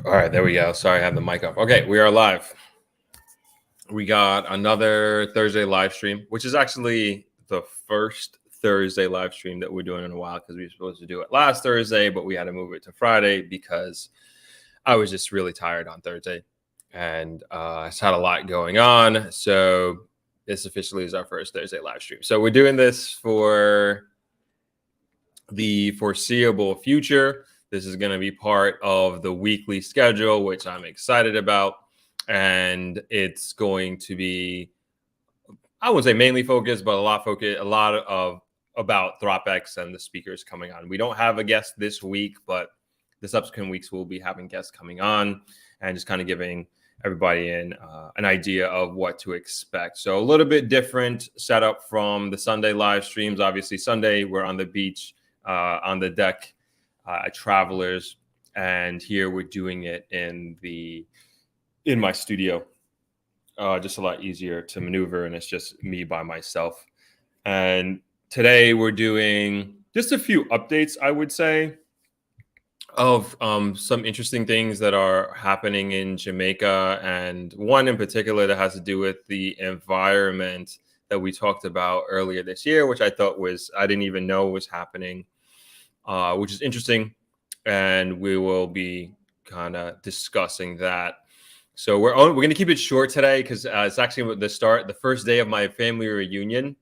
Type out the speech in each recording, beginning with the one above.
All right, there we go. Sorry, I have the mic up. Okay, we are live. We got another Thursday live stream, which is actually the first Thursday live stream that we're doing in a while because we were supposed to do it last Thursday, but we had to move it to Friday because I was just really tired on Thursday and I just had a lot going on. So this officially is our first Thursday live stream. So we're doing this for the foreseeable future. This is going to be part of the weekly schedule, which I'm excited about. And it's going to be, I wouldn't say mainly focused, but a lot of about Throp-X and the speakers coming on. We don't have a guest this week, but the subsequent weeks we'll be having guests coming on and just kind of giving everybody an idea of what to expect. So a little bit different setup from the Sunday live streams. Obviously, Sunday we're on the beach, on the deck, at Travelers, and here we're doing it in my studio. Just a lot easier to maneuver, and it's just me by myself. And today we're doing just a few updates, I would say, of some interesting things that are happening in Jamaica, and one in particular that has to do with the environment that we talked about earlier this year, which I didn't even know was happening, which is interesting. And we will be kind of discussing that. So we're going to keep it short today because it's actually the first day of my family reunion,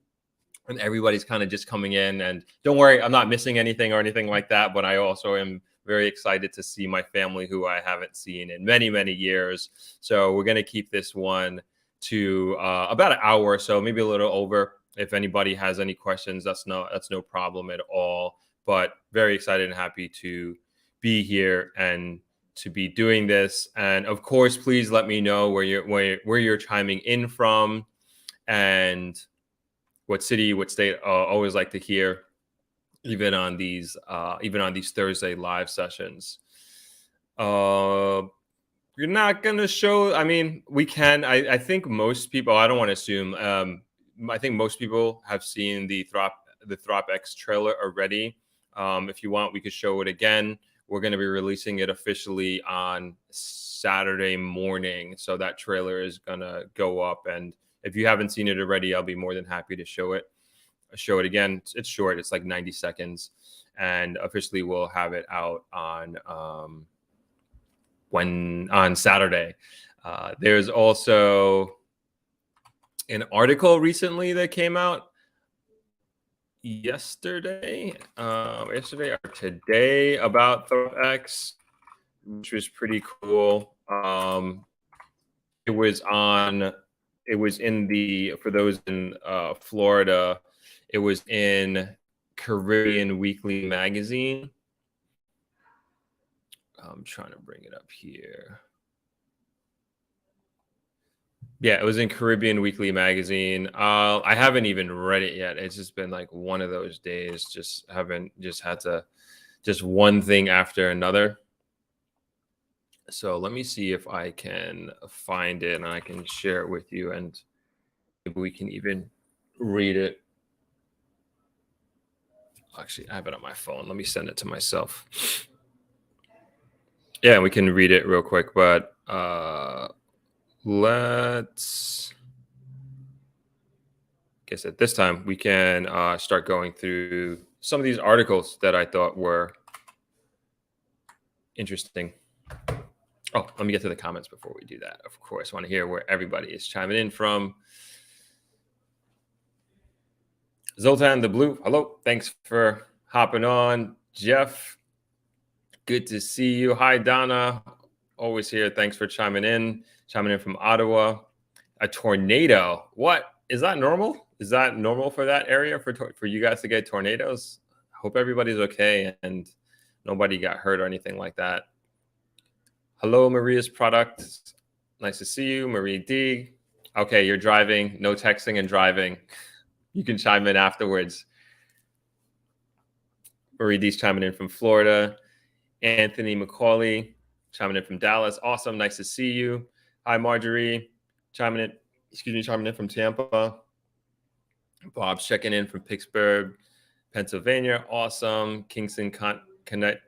and everybody's kind of just coming in. And don't worry, I'm not missing anything or anything like that, but I also am very excited to see my family who I haven't seen in many, many years. So we're going to keep this one to about an hour or so, maybe a little over. If anybody has any questions, that's no problem at all. But very excited and happy to be here and to be doing this. And of course, please let me know where you're chiming in from and what city, what state. Always like to hear, even on these Thursday live sessions. You're not gonna show. I mean, we can. I think most people. I don't want to assume. I think most people have seen the Throp-X trailer already. If you want, we could show it again. We're going to be releasing it officially on Saturday morning. So that trailer is going to go up. And if you haven't seen it already, I'll be more than happy to show it again. It's short. It's like 90 seconds. And officially we'll have it out on Saturday. There's also an article recently that came out yesterday or today about Throp-X, which was pretty cool. It was for those in Florida, it was in Caribbean Weekly magazine. I'm trying to bring it up here. Yeah, it was in Caribbean Weekly magazine. I haven't even read it yet. It's just been like one of those days. Just one thing after another. So let me see if I can find it and I can share it with you, and maybe we can even read it. Actually, I have it on my phone. Let me send it to myself. Yeah, we can read it real quick, but let's, I guess at this time we can start going through some of these articles that I thought were interesting. Oh, let me get to the comments before we do that. Of course, I want to hear where everybody is chiming in from. Zoltan the Blue, hello. Thanks for hopping on. Jeff, good to see you. Hi, Donna. Always here. Thanks for chiming in from Ottawa. A tornado. What? Is that normal? Is that normal for that area for you guys to get tornadoes? Hope everybody's okay and nobody got hurt or anything like that. Hello, Maria's Product. Nice to see you, Marie D. Okay, you're driving. No texting and driving. You can chime in afterwards. Marie D's chiming in from Florida. Anthony McCauley chiming in from Dallas. Awesome. Nice to see you. Hi, Marjorie. Chiming in from Tampa. Bob's checking in from Pittsburgh, Pennsylvania. Awesome. Kingston Connect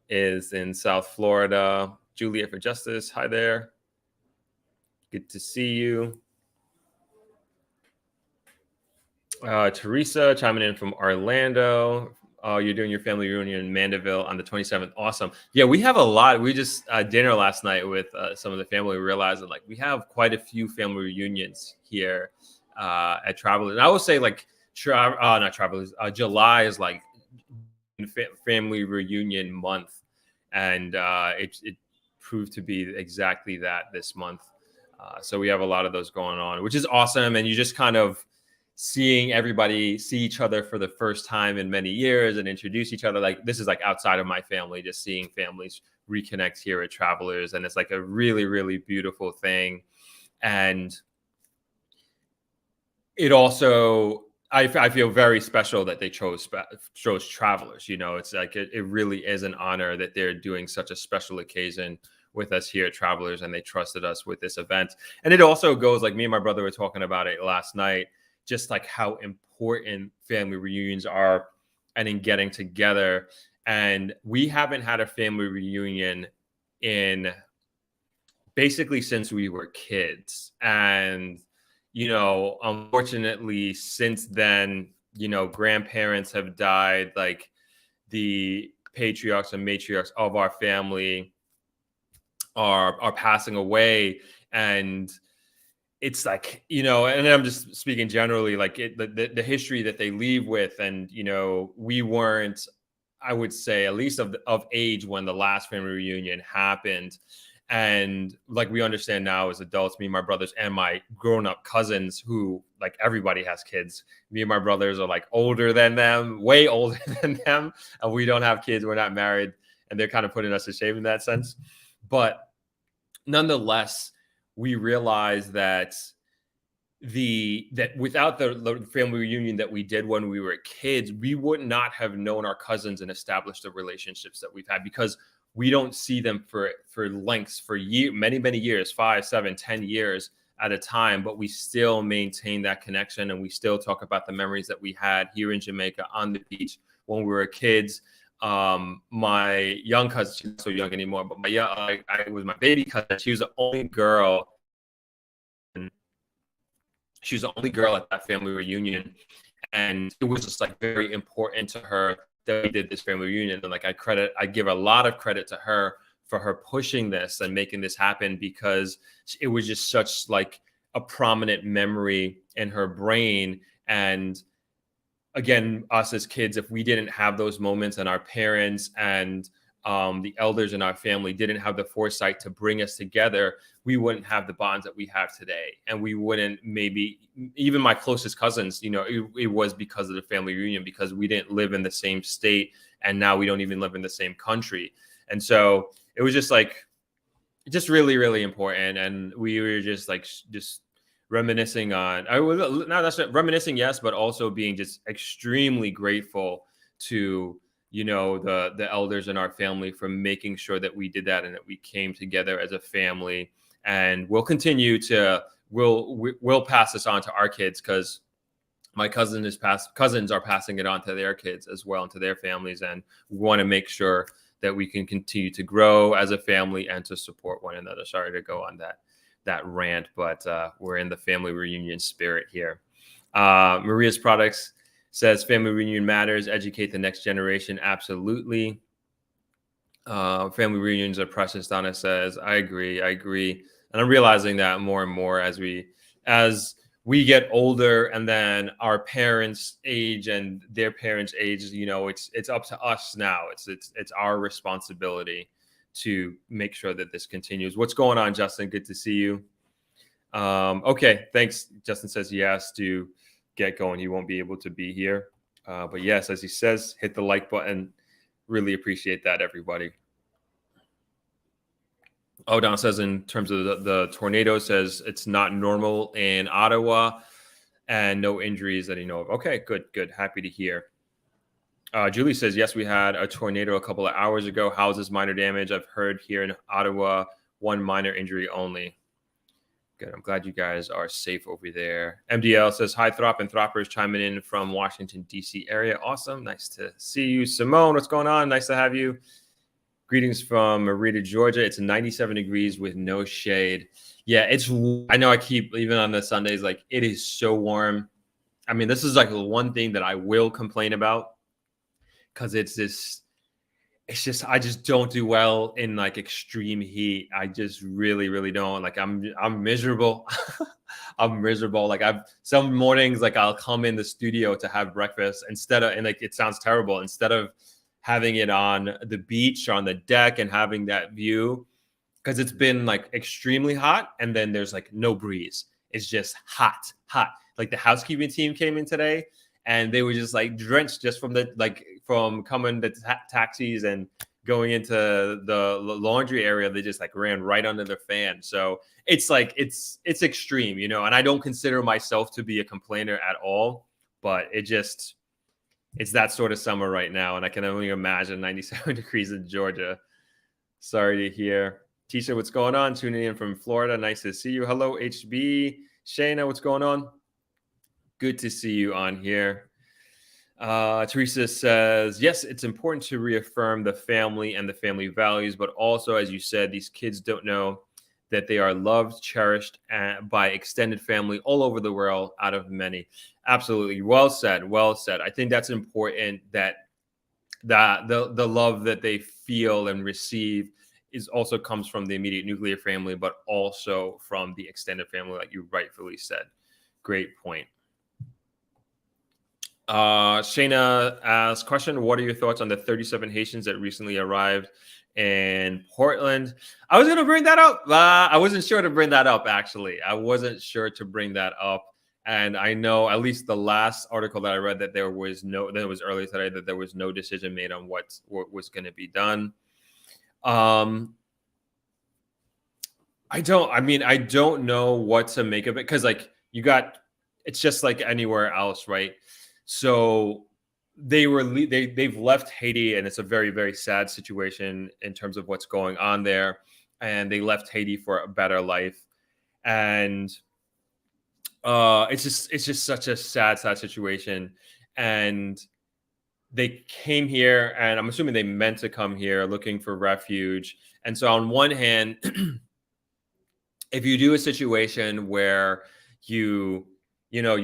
is in South Florida. Juliet for Justice. Hi there. Good to see you. Teresa chiming in from Orlando. You're doing your family reunion in Mandeville on the 27th. Awesome. Yeah, we have a lot. We just dinner last night with some of the family. We realized that like we have quite a few family reunions here at Travelers. And I would say like not Travelers. July is like family reunion month, and it proved to be exactly that this month. So we have a lot of those going on, which is awesome. And you just kind of seeing everybody see each other for the first time in many years and introduce each other. Like this is like outside of my family, just seeing families reconnect here at Travelers. And it's like a really, really beautiful thing. And it also, I feel very special that they chose Travelers. You know, it's like it really is an honor that they're doing such a special occasion with us here at Travelers, and they trusted us with this event. And it also goes like me and my brother were talking about it last night, just like how important family reunions are and in getting together. And we haven't had a family reunion in basically since we were kids. And you know, unfortunately, since then, you know, grandparents have died, like the patriarchs and matriarchs of our family are passing away. And it's like, you know, and I'm just speaking generally, like the history that they leave with. And, you know, we weren't, I would say, at least of age when the last family reunion happened. And like we understand now as adults, me, my brothers, and my grown-up cousins, who like everybody has kids. Me and my brothers are like older than them, way older than them, and we don't have kids. We're not married, and they're kind of putting us to shame in that sense. But nonetheless, we realize that without the family reunion that we did when we were kids, we would not have known our cousins and established the relationships that we've had, because we don't see them for lengths for many years, 5, 7, 10 years at a time, but we still maintain that connection, and we still talk about the memories that we had here in Jamaica on the beach when we were kids. My young cousin, she's not so young anymore, but I was my baby cousin. She was the only girl. She was the only girl at that family reunion, and it was just like very important to her that we did this family reunion. And like I give a lot of credit to her for her pushing this and making this happen, because it was just such like a prominent memory in her brain. And again, us as kids, if we didn't have those moments, and our parents and the elders in our family didn't have the foresight to bring us together, we wouldn't have the bonds that we have today. And we wouldn't, maybe even my closest cousins, you know, it was because of the family reunion, because we didn't live in the same state, and now we don't even live in the same country. And so it was just like, just really, really important. And we were just like, just reminiscing on, I was not necessarily reminiscing, yes, but also being just extremely grateful to, you know, the elders in our family for making sure that we did that and that we came together as a family. And we'll continue to, we'll pass this on to our kids, because my cousins are passing it on to their kids as well, and to their families. And we want to make sure that we can continue to grow as a family and to support one another. Sorry to go on that rant, but we're in the family reunion spirit here. Maria's Products says family reunion matters. Educate the next generation. Absolutely. Family reunions are precious. Donna says, I agree. And I'm realizing that more and more as we get older, and then our parents age and their parents age, you know, it's up to us now. It's our responsibility to make sure that this continues. What's going on, Justin? Good to see you. Okay. Thanks. Justin says he has to get going. He won't be able to be here. But yes, as he says, hit the like button. Really appreciate that, everybody. Don says in terms of the tornado, says it's not normal in Ottawa and no injuries that he know of. Okay, good. Happy to hear. Julie says, yes, we had a tornado a couple of hours ago. Houses, minor damage. I've heard here in Ottawa, one minor injury only. Good. I'm glad you guys are safe over there. MDL says, hi, Throp and Throppers chiming in from Washington, D.C. area. Awesome. Nice to see you. Simone, what's going on? Nice to have you. Greetings from Merida, Georgia. It's 97 degrees with no shade. Yeah, I know I keep, even on the Sundays, like it is so warm. I mean, this is like the one thing that I will complain about because I just don't do well in like extreme heat. I just really don't. Like I'm miserable. I'm miserable. Like I've some mornings like I'll come in the studio to have breakfast instead of, and like it sounds terrible, instead of having it on the beach or on the deck and having that view, because it's been like extremely hot and then there's like no breeze. It's just hot. Like the housekeeping team came in today and they were just like drenched just from coming to taxis and going into the laundry area. They just like ran right under the fan. So it's like it's extreme, you know, and I don't consider myself to be a complainer at all, but it's that sort of summer right now, and I can only imagine 97 degrees in Georgia. Sorry to hear. Tisha, what's going on? Tuning in from Florida. Nice to see you. Hello, HB. Shayna, what's going on? Good to see you on here. Teresa says, yes, it's important to reaffirm the family and the family values, but also, as you said, these kids don't know that they are loved, cherished by extended family all over the world out of many. Absolutely. Well said. Well said. I think that's important, that the love that they feel and receive also comes from the immediate nuclear family, but also from the extended family, like you rightfully said. Great point. Shayna asks, question, what are your thoughts on the 37 Haitians that recently arrived in Portland? I was going to bring that up. I wasn't sure to bring that up, actually. I wasn't sure to bring that up. And I know, at least the last article that I read, that it was earlier today, that there was no decision made on what was going to be done. I don't know what to make of it, because like it's just like anywhere else, right? So they've left Haiti, and it's a very, very sad situation in terms of what's going on there. And they left Haiti for a better life, and it's just such a sad situation. And they came here, and I'm assuming they meant to come here looking for refuge. And so on one hand, if you do a situation where you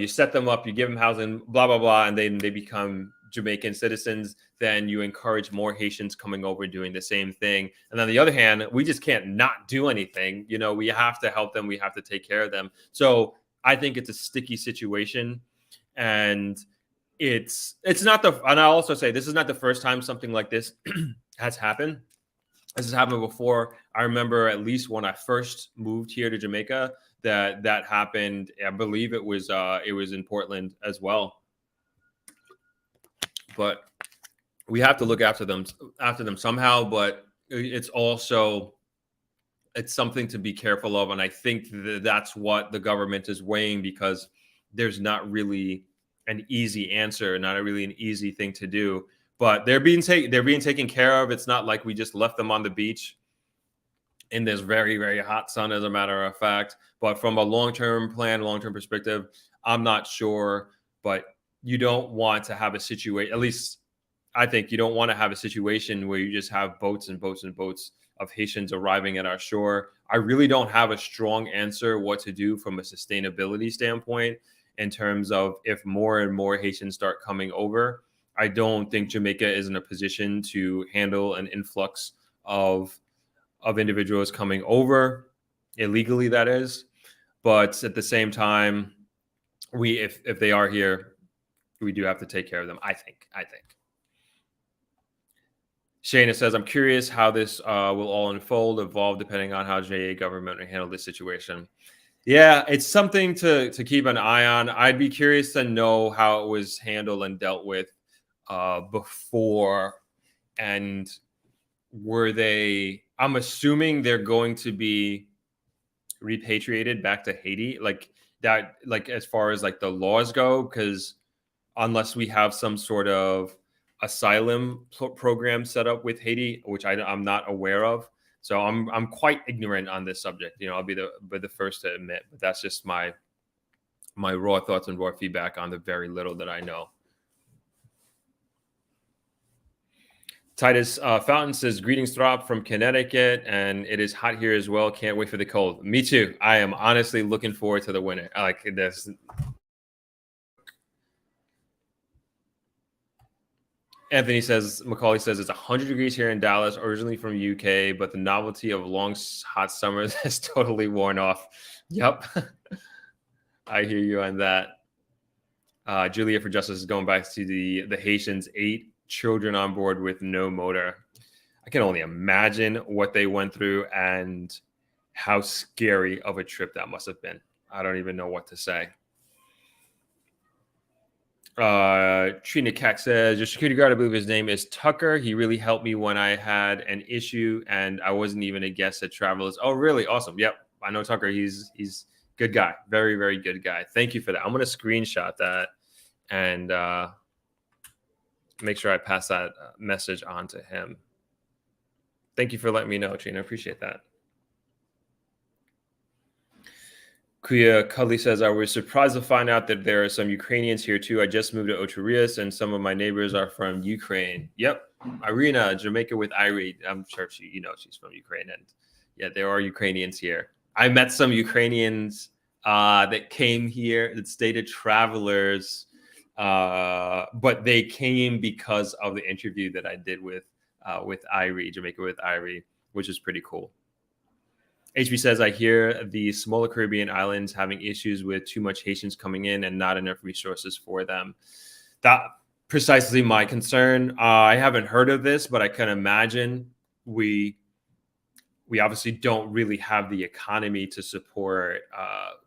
set them up, you give them housing, blah, blah, blah, and then they become Jamaican citizens, then you encourage more Haitians coming over doing the same thing. And on the other hand, we just can't not do anything. You know, we have to help them. We have to take care of them. So I think it's a sticky situation. And it's not and I'll also say, this is not the first time something like this has happened. This has happened before. I remember, at least when I first moved here to Jamaica, that happened. I believe it was in Portland as well. But we have to look after them somehow. But it's something to be careful of, and I think that's what the government is weighing, because there's not really an easy answer, not really an easy thing to do. But they're being taken care of. It's not like we just left them on the beach in this very, very hot sun, as a matter of fact. But from a long-term perspective, I'm not sure. But you don't want to have a situation, at least I think you don't want to have a situation where you just have boats and boats and boats of Haitians arriving at our shore. I really don't have a strong answer what to do from a sustainability standpoint, in terms of if more and more Haitians start coming over. I don't think Jamaica is in a position to handle an influx of individuals coming over illegally, that is. But at the same time, if they are here, we do have to take care of them, I think. Shayna says, I'm curious how this will all evolve depending on how JA government will handle this situation. Yeah, it's something to keep an eye on. I'd be curious to know how it was handled and dealt with before. And I'm assuming they're going to be repatriated back to Haiti, like that, like as far as like the laws go, because unless we have some sort of asylum program set up with Haiti, which I'm not aware of. So I'm quite ignorant on this subject. You know, I'll be the first to admit, but that's just my raw thoughts and raw feedback on the very little that I know. Titus Fountain says, "Greetings, Throp from Connecticut, and it is hot here as well. Can't wait for the cold." Me too. I am honestly looking forward to the winter. I like this. Anthony says, Macaulay says it's 100 degrees here in Dallas, originally from UK, but the novelty of long, hot summers has totally worn off. Yep. I hear you on that. Julia for Justice is going back to the Haitians, 8 children on board with no motor. I can only imagine what they went through and how scary of a trip that must have been. I don't even know what to say. Trina Keck says, your security guard, I believe his name is Tucker. He really helped me when I had an issue and I wasn't even a guest at Travelers. Oh, really? Awesome. Yep. I know Tucker. He's good guy. Very, very good guy. Thank you for that. I'm going to screenshot that and make sure I pass that message on to him. Thank you for letting me know, Trina. I appreciate that. Kuya Cuddly says, I was surprised to find out that there are some Ukrainians here too. I just moved to Ocherias and some of my neighbors are from Ukraine. Yep. Irina, Jamaica with Irie. I'm sure she's from Ukraine. And yeah, there are Ukrainians here. I met some Ukrainians that came here, that stayed at Travelers, but they came because of the interview that I did with Irie, Jamaica with Irie, which is pretty cool. HB says, I hear the smaller Caribbean islands having issues with too much Haitians coming in and not enough resources for them. That precisely my concern. I haven't heard of this, but I can imagine we obviously don't really have the economy to support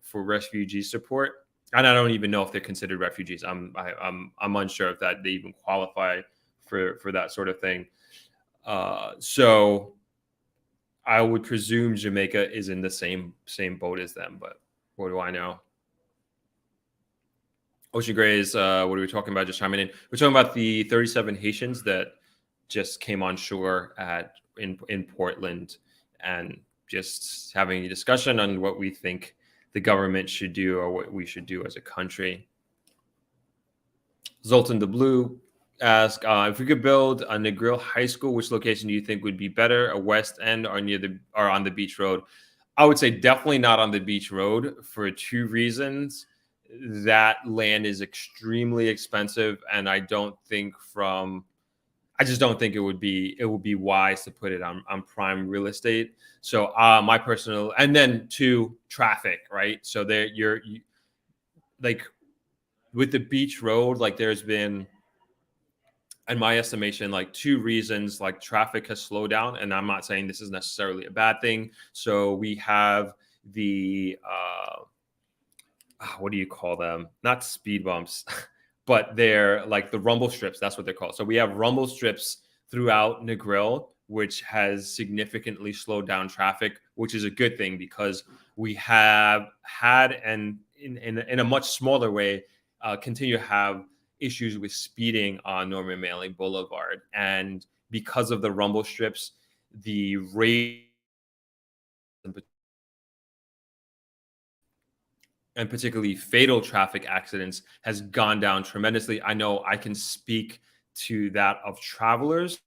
for refugee support. And I don't even know if they're considered refugees. I'm unsure if that they even qualify for that sort of thing. So I would presume Jamaica is in the same boat as them, but what do I know? Ocean Grays, what are we talking about? Just chiming in. We're talking about the 37 Haitians that just came on shore in Portland, and just having a discussion on what we think the government should do or what we should do as a country. Zoltan the Blue ask, if we could build a Negril High School, which location do you think would be better, a West End or on the Beach Road? I would say definitely not on the Beach Road for 2 reasons. That land is extremely expensive, and I just don't think it would be wise to put it on prime real estate. So my personal, and then 2, traffic, right? So like with the Beach Road, like there's been, in my estimation, like 2 reasons like traffic has slowed down, and I'm not saying this is necessarily a bad thing. So we have the what do you call them? Not speed bumps, but they're like the rumble strips. That's what they're called. So we have rumble strips throughout Negril, which has significantly slowed down traffic, which is a good thing because we have had, and in a much smaller way, continue to have issues with speeding on Norman Manley Boulevard. And because of the rumble strips, the rate and particularly fatal traffic accidents has gone down tremendously. I know I can speak to that of Travelers.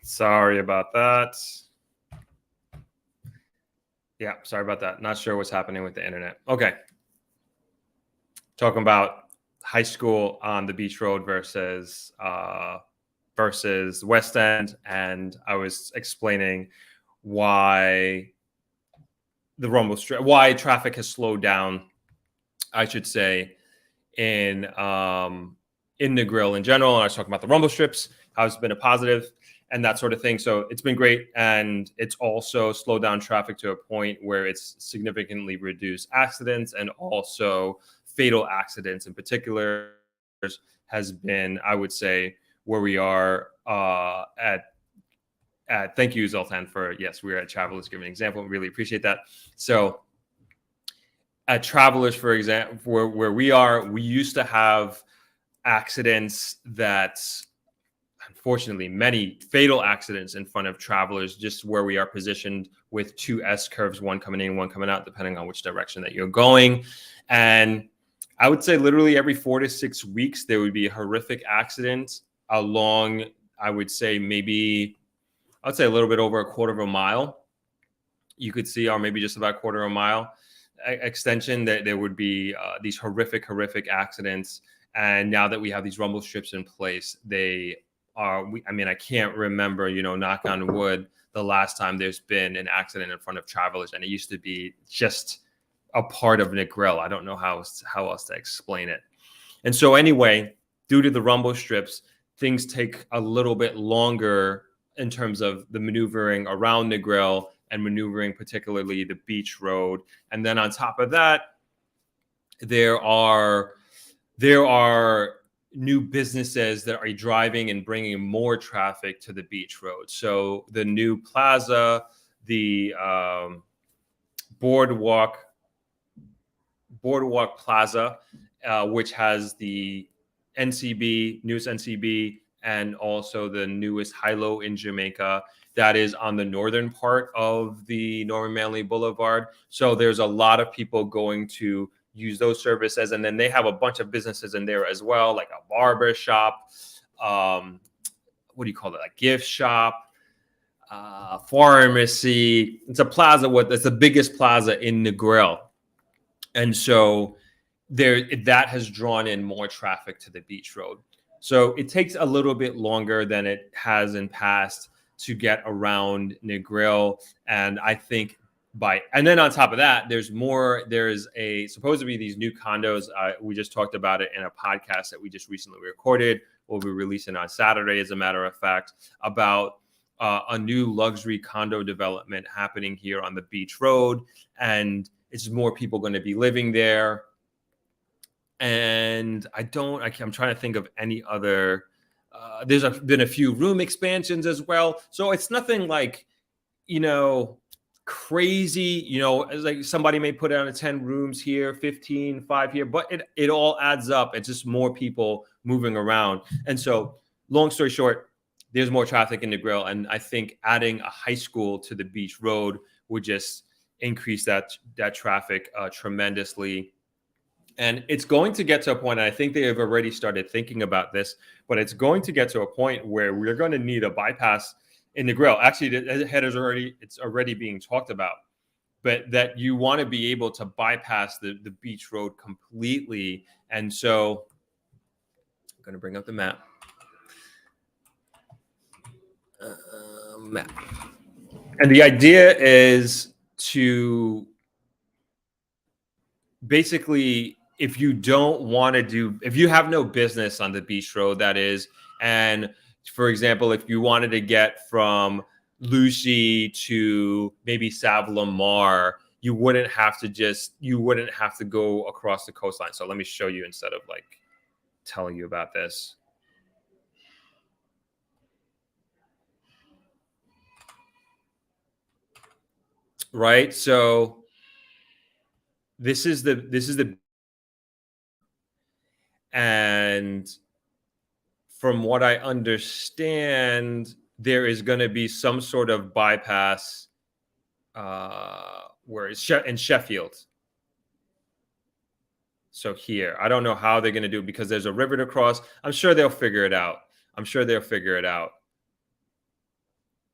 Sorry about that. Yeah, sorry about that. Not sure what's happening with the internet. Okay. Talking about high school on the beach road versus West End, and I was explaining why why traffic has slowed down, I should say, in Negril in general. And I was talking about the rumble strips, how it's been a positive and that sort of thing. So it's been great, and it's also slowed down traffic to a point where it's significantly reduced accidents, and also fatal accidents in particular has been, I would say, where we are at thank you, Zoltan, for yes, we're at Travelers giving an example. Really appreciate that. So at Travelers, for example, where we are, we used to have accidents that, unfortunately, many fatal accidents in front of Travelers, just where we are positioned with two S curves, one coming in, one coming out, depending on which direction that you're going. And I would say literally every 4 to 6 weeks, there would be a horrific accident along, I would say a little bit over a quarter of a mile. You could see, or maybe just about a quarter of a mile extension, that there would be these horrific accidents. And now that we have these rumble strips in place, they are, I can't remember, knock on wood, the last time there's been an accident in front of Travelers. And it used to be just a part of Negril. I don't know how else to explain it. And so anyway, due to the rumble strips, things take a little bit longer in terms of the maneuvering around Negril and maneuvering particularly the beach road. And then on top of that, there are new businesses that are driving and bringing more traffic to the beach road. So the new plaza, the boardwalk plaza, which has the newest NCB, and also the newest high-low in Jamaica, that is on the northern part of the Norman Manley Boulevard. So there's a lot of people going to use those services. And then they have a bunch of businesses in there as well, like a barber shop, what do you call it? A gift shop, pharmacy. It's a plaza. It's the biggest plaza in Negril. And so that has drawn in more traffic to the beach road. So it takes a little bit longer than it has in past to get around Negril. And I think and then on top of that, there's supposed to be these new condos. We just talked about it in a podcast that we just recently recorded. We'll be releasing on Saturday, as a matter of fact, about a new luxury condo development happening here on the beach road. And it's more people going to be living there. And I'm trying to think of any other, there's been a few room expansions as well. So it's nothing like, crazy, like somebody may put out 10 rooms here, 15, 5 here, but it all adds up. It's just more people moving around. And so long story short, there's more traffic in Negril. And I think adding a high school to the beach road would just increase that traffic tremendously. And it's going to get to a point, and I think they have already started thinking about this, but it's going to get to a point where we're going to need a bypass in Negril. Actually, the head it's already being talked about, but that you want to be able to bypass the beach road completely. And so I'm going to bring up the map. And the idea is to basically, if you have no business on the beach road, that is, and for example, if you wanted to get from Lucy to maybe Sav-la-Mar, you wouldn't have to go across the coastline. So let me show you instead of like telling you about this. Right? So this is the and from what I understand, there is going to be some sort of bypass where it's in Sheffield. So here, I don't know how they're going to do it because there's a river to cross. I'm sure they'll figure it out.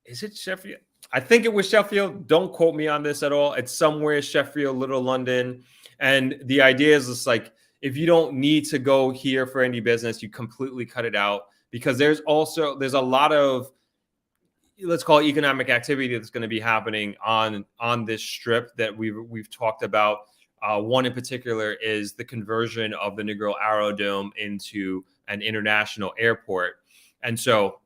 Is it Sheffield? I think it was Sheffield. Don't quote me on this at all. It's somewhere Sheffield, Little London. And the idea is just like, if you don't need to go here for any business, you completely cut it out, because there's a lot of, let's call it, economic activity that's going to be happening on this strip that we've talked about. One in particular is the conversion of the Negril Aerodrome into an international airport. And so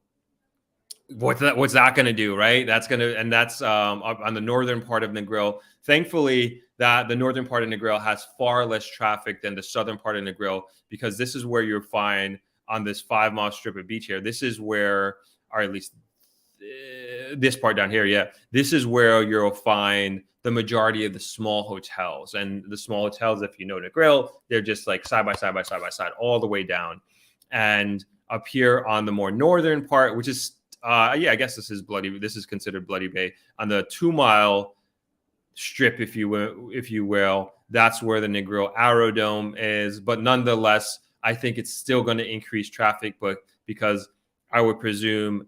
what's that going to do, right? That's on the northern part of Negril. Thankfully, that the northern part of Negril has far less traffic than the southern part of Negril, because this is where you'll find, on this 5-mile strip of beach here, this is where, or at least this part down here, yeah, this is where you'll find the majority of the small hotels. And the small hotels, if you know Negril, they're just like side by side by side by side all the way down. And up here on the more northern part, which is I guess this is considered Bloody Bay, on the 2-mile strip, if you will, that's where the Negril Aerodrome is. But nonetheless, I think it's still going to increase traffic, but because I would presume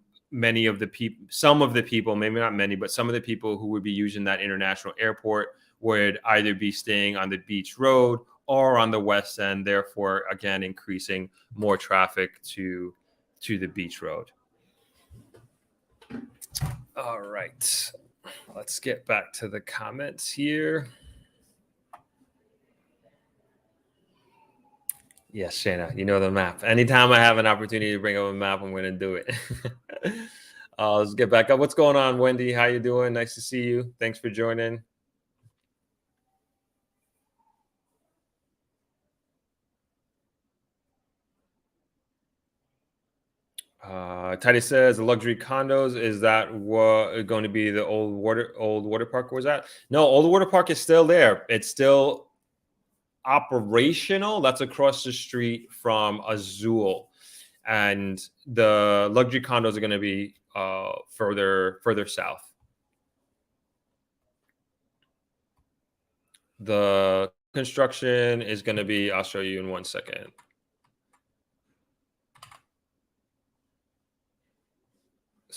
some of the people, maybe not many, but some of the people who would be using that international airport would either be staying on the beach road or on the west end, therefore, again, increasing more traffic to the beach road. All right, let's get back to the comments here. Yes, Shayna, you know the map. Anytime I have an opportunity to bring up a map, I'm going to do it. Let's get back up. What's going on, Wendy? How you doing? Nice to see you. Thanks for joining. Teddy says the luxury condos, is that what going to be the old water park? Was that? No, old water park is still there. It's still operational. That's across the street from Azul, and the luxury condos are going to be further south. The construction is going to be, I'll show you in 1 second.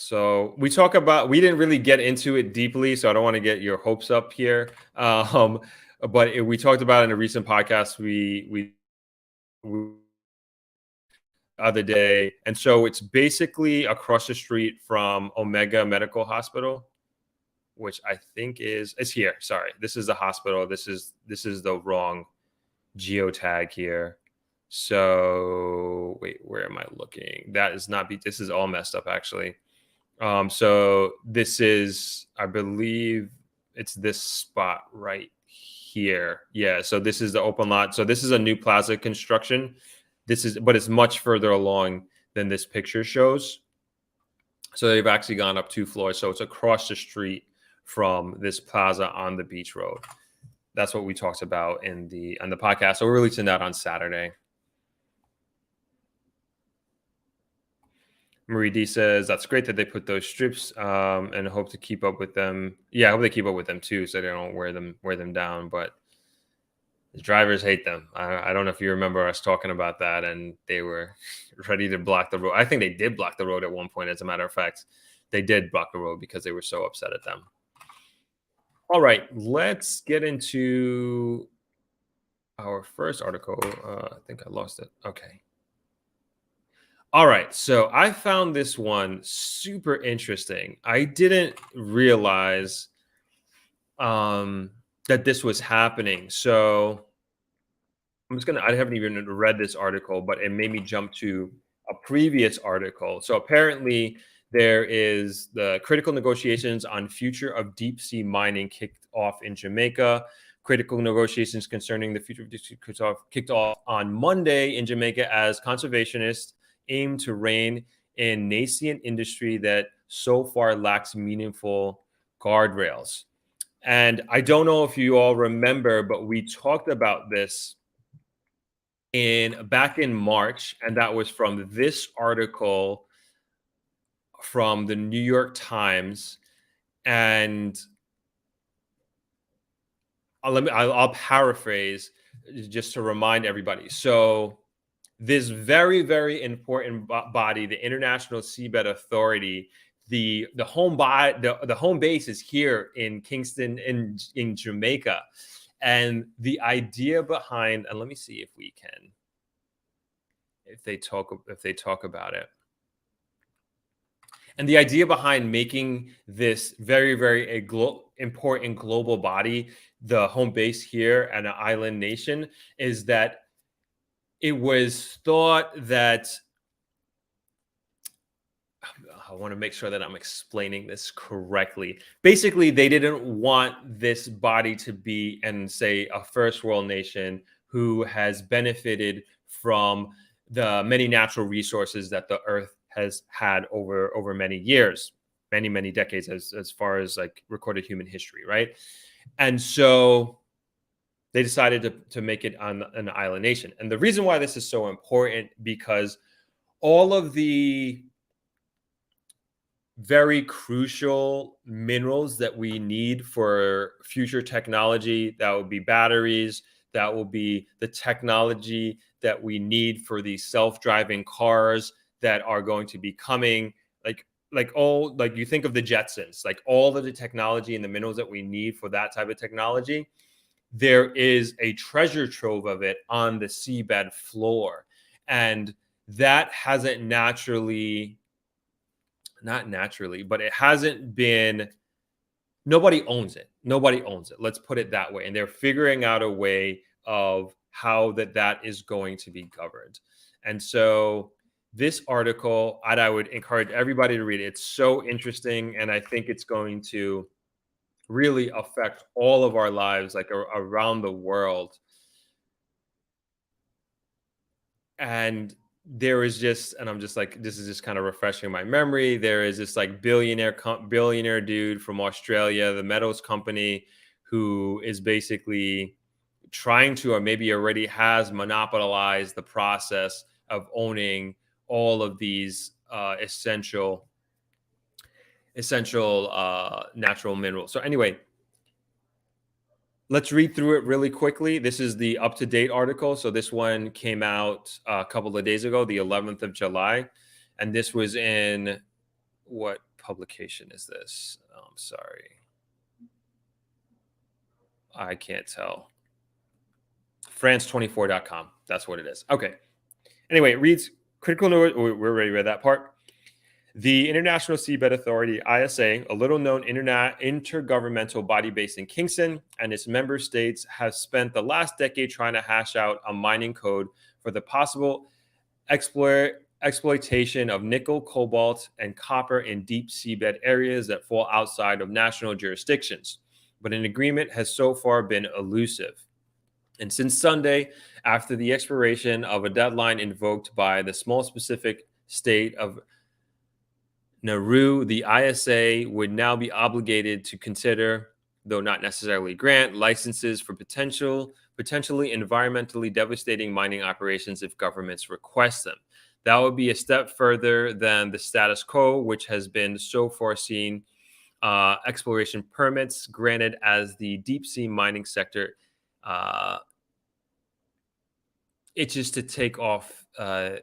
So we didn't really get into it deeply, so I don't want to get your hopes up here. But we talked about it in a recent podcast we other day. And so it's basically across the street from Omega Medical Hospital, which I think is here. Sorry, this is the hospital. This is the wrong geotag here. So wait, where am I looking? This is all messed up, actually. So this is, I believe it's this spot right here. Yeah. So this is the open lot. So this is a new plaza construction. But it's much further along than this picture shows. So they've actually gone up 2 floors. So it's across the street from this plaza on the beach road. That's what we talked about on the podcast. So we're releasing that on Saturday. Marie D says that's great that they put those strips, and hope to keep up with them. Yeah, I hope they keep up with them too, so they don't wear them down. But the drivers hate them. I don't know if you remember us talking about that, and they were ready to block the road. I think they did block the road at one point. As a matter of fact, they did block the road because they were so upset at them. All right, let's get into our first article. I think I lost it. Okay. All right, so I found this one super interesting. I didn't realize that this was happening. So I haven't even read this article, but it made me jump to a previous article. So apparently there is the critical negotiations on future of deep sea mining kicked off in Jamaica. Critical negotiations concerning the future of deep sea kicked off on Monday in Jamaica as conservationists aim to rein in nascent industry that so far lacks meaningful guardrails. And I don't know if you all remember, but we talked about this back in March, and that was from this article from the New York Times. And I'll paraphrase just to remind everybody. So this very, very important body, the International Seabed Authority, the the home base is here in Kingston in Jamaica. And the idea behind, and let me see if we can, if they talk about it. And the idea behind making this very important global body the home base here at an island nation is that it was thought that, I want to make sure that I'm explaining this correctly. Basically, they didn't want this body to be, and say, a first world nation who has benefited from the many natural resources that the earth has had over many years, many decades, as far as like recorded human history, right? And so they decided to make it on an island nation. And the reason why this is so important, because all of the very crucial minerals that we need for future technology, that would be batteries, that will be the technology that we need for these self-driving cars that are going to be coming, like you think of the Jetsons, like all of the technology and the minerals that we need for that type of technology, there is a treasure trove of it on the seabed floor. And that hasn't naturally, not naturally, but it hasn't been, nobody owns it. Nobody owns it. Let's put it that way. And they're figuring out a way of how that is going to be governed. And so this article, I would encourage everybody to read it. It's so interesting. And I think it's going to really affect all of our lives, like around the world. And there is just, and I'm just like, this is just kind of refreshing my memory. There is this like billionaire dude from Australia, the metals company, who is basically trying to, or maybe already has monopolized the process of owning all of these essential natural minerals. So anyway, let's read through it really quickly. This is the up-to-date article. So this one came out a couple of days ago, the 11th of July. And this was in, what publication is this? Oh, I'm sorry. I can't tell. France24.com. That's what it is. Okay. Anyway, it reads, critical note. We already read that part. The International Seabed Authority, ISA, a little-known intergovernmental body based in Kingston, and its member states have spent the last decade trying to hash out a mining code for the possible exploitation of nickel, cobalt, and copper in deep seabed areas that fall outside of national jurisdictions. But an agreement has so far been elusive. And since Sunday, after the expiration of a deadline invoked by the small specific state of Nauru, the ISA would now be obligated to consider, though not necessarily grant, licenses for potentially environmentally devastating mining operations if governments request them. That would be a step further than the status quo, which has been so far seen exploration permits granted as the deep sea mining sector itches to take off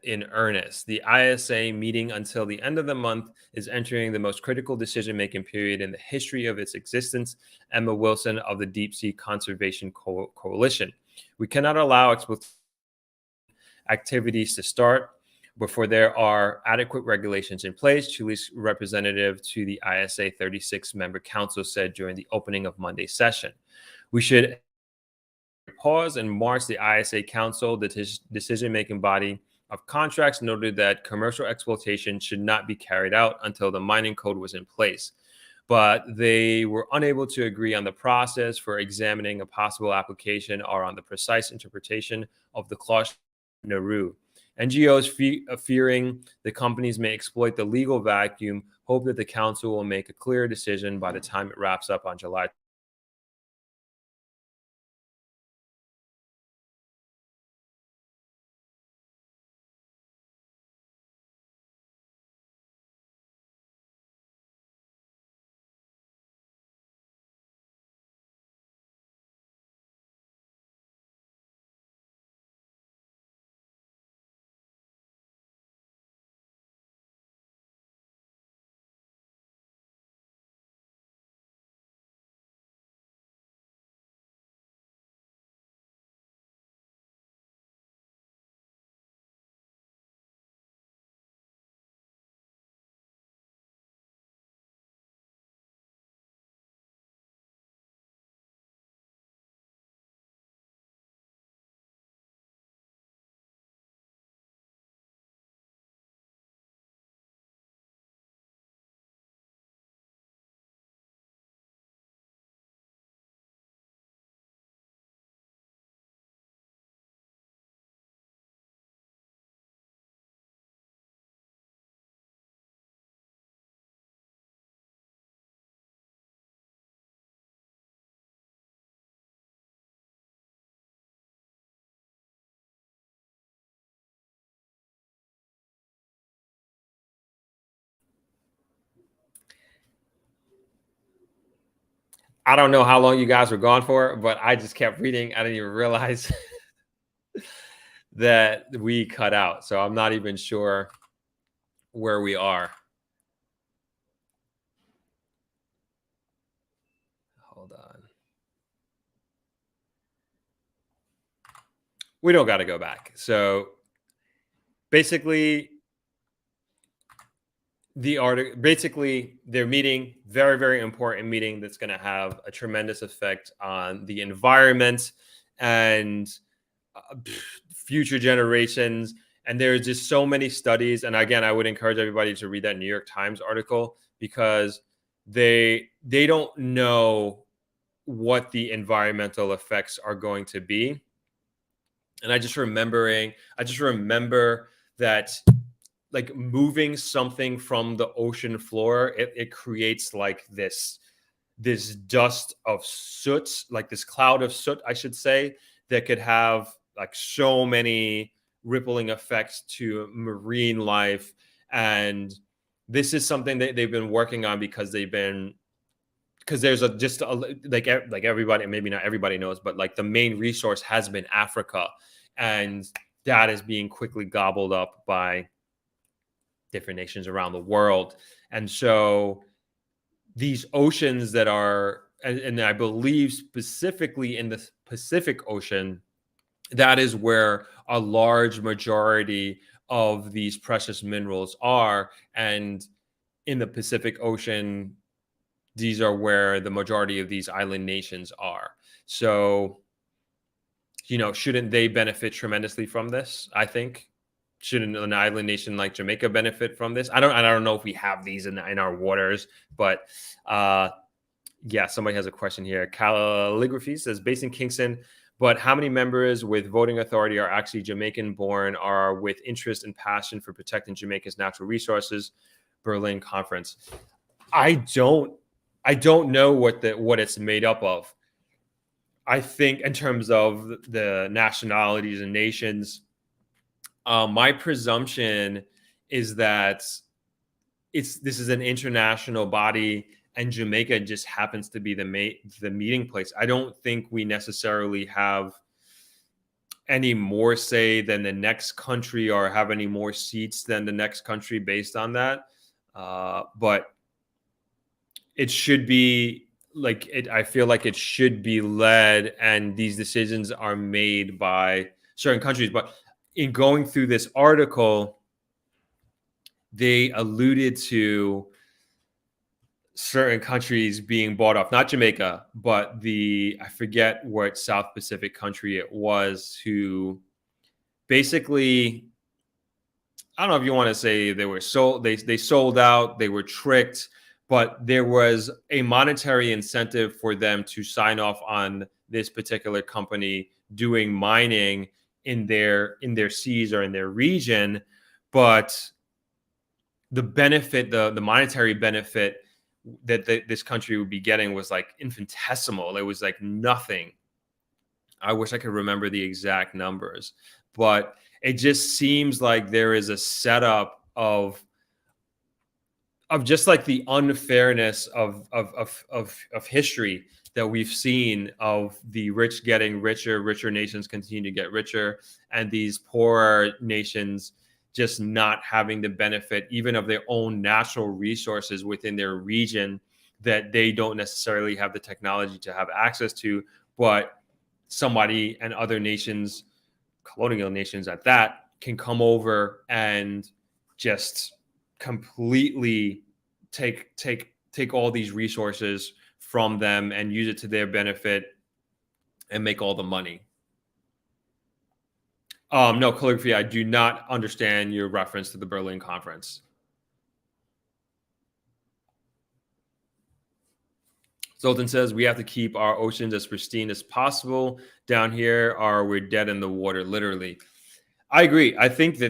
in earnest. The ISA, meeting until the end of the month, is entering the most critical decision-making period in the history of its existence. Emma Wilson of the Deep Sea Conservation Coalition. We cannot allow activities to start before there are adequate regulations in place, Chile's representative to the ISA 36-member council said during the opening of Monday's session. We should pause in March. The ISA Council, the decision-making body of contracts, noted that commercial exploitation should not be carried out until the mining code was in place. But they were unable to agree on the process for examining a possible application or on the precise interpretation of the clause Nauru. NGOs fearing the companies may exploit the legal vacuum hope that the council will make a clear decision by the time it wraps up on July I don't know how long you guys were gone for, but I just kept reading. I didn't even realize that we cut out. So I'm not even sure where we are. Hold on. We don't got to go back. So basically, they're meeting, very, very important meeting that's going to have a tremendous effect on the environment and future generations. And there's just so many studies. And again, I would encourage everybody to read that New York Times article, because they don't know what the environmental effects are going to be. And I just remember that, like, moving something from the ocean floor, it creates like this dust of soot, like this cloud of soot, I should say, that could have like so many rippling effects to marine life. And this is something that they've been working on, because there's like everybody, maybe not everybody knows, but like the main resource has been Africa, and that is being quickly gobbled up by different nations around the world. And so these oceans that are, and I believe specifically in the Pacific Ocean, that is where a large majority of these precious minerals are. And in the Pacific Ocean, these are where the majority of these island nations are. So, shouldn't they benefit tremendously from this? I think. Shouldn't an island nation like Jamaica benefit from this? I don't know if we have these in our waters, but yeah, somebody has a question here. Calligraphy says, based in Kingston, but how many members with voting authority are actually Jamaican born, are with interest and passion for protecting Jamaica's natural resources? Berlin Conference. I don't know what it's made up of. I think in terms of the nationalities and nations, my presumption is that this is an international body, and Jamaica just happens to be the meeting place. I don't think we necessarily have any more say than the next country, or have any more seats than the next country based on that. But it should be like it. I feel like it should be led, and these decisions are made by certain countries. But in going through this article, they alluded to certain countries being bought off, not Jamaica, but I forget what South Pacific country it was, who basically, I don't know if you want to say they were sold, they sold out, they were tricked, but there was a monetary incentive for them to sign off on this particular company doing mining in their seas or in their region. But the benefit, the monetary benefit that this country would be getting was like infinitesimal. It was like nothing. I wish I could remember the exact numbers, but it just seems like there is a setup of just like the unfairness of history that we've seen, of the rich getting richer nations continue to get richer, and these poorer nations just not having the benefit even of their own natural resources within their region that they don't necessarily have the technology to have access to, but somebody and other nations, colonial nations at that, can come over and just completely take all these resources from them and use it to their benefit and make all the money. No, calligraphy, I do not understand your reference to the Berlin Conference. Zoltan says, we have to keep our oceans as pristine as possible. Down here, we're dead in the water, literally. I agree. I think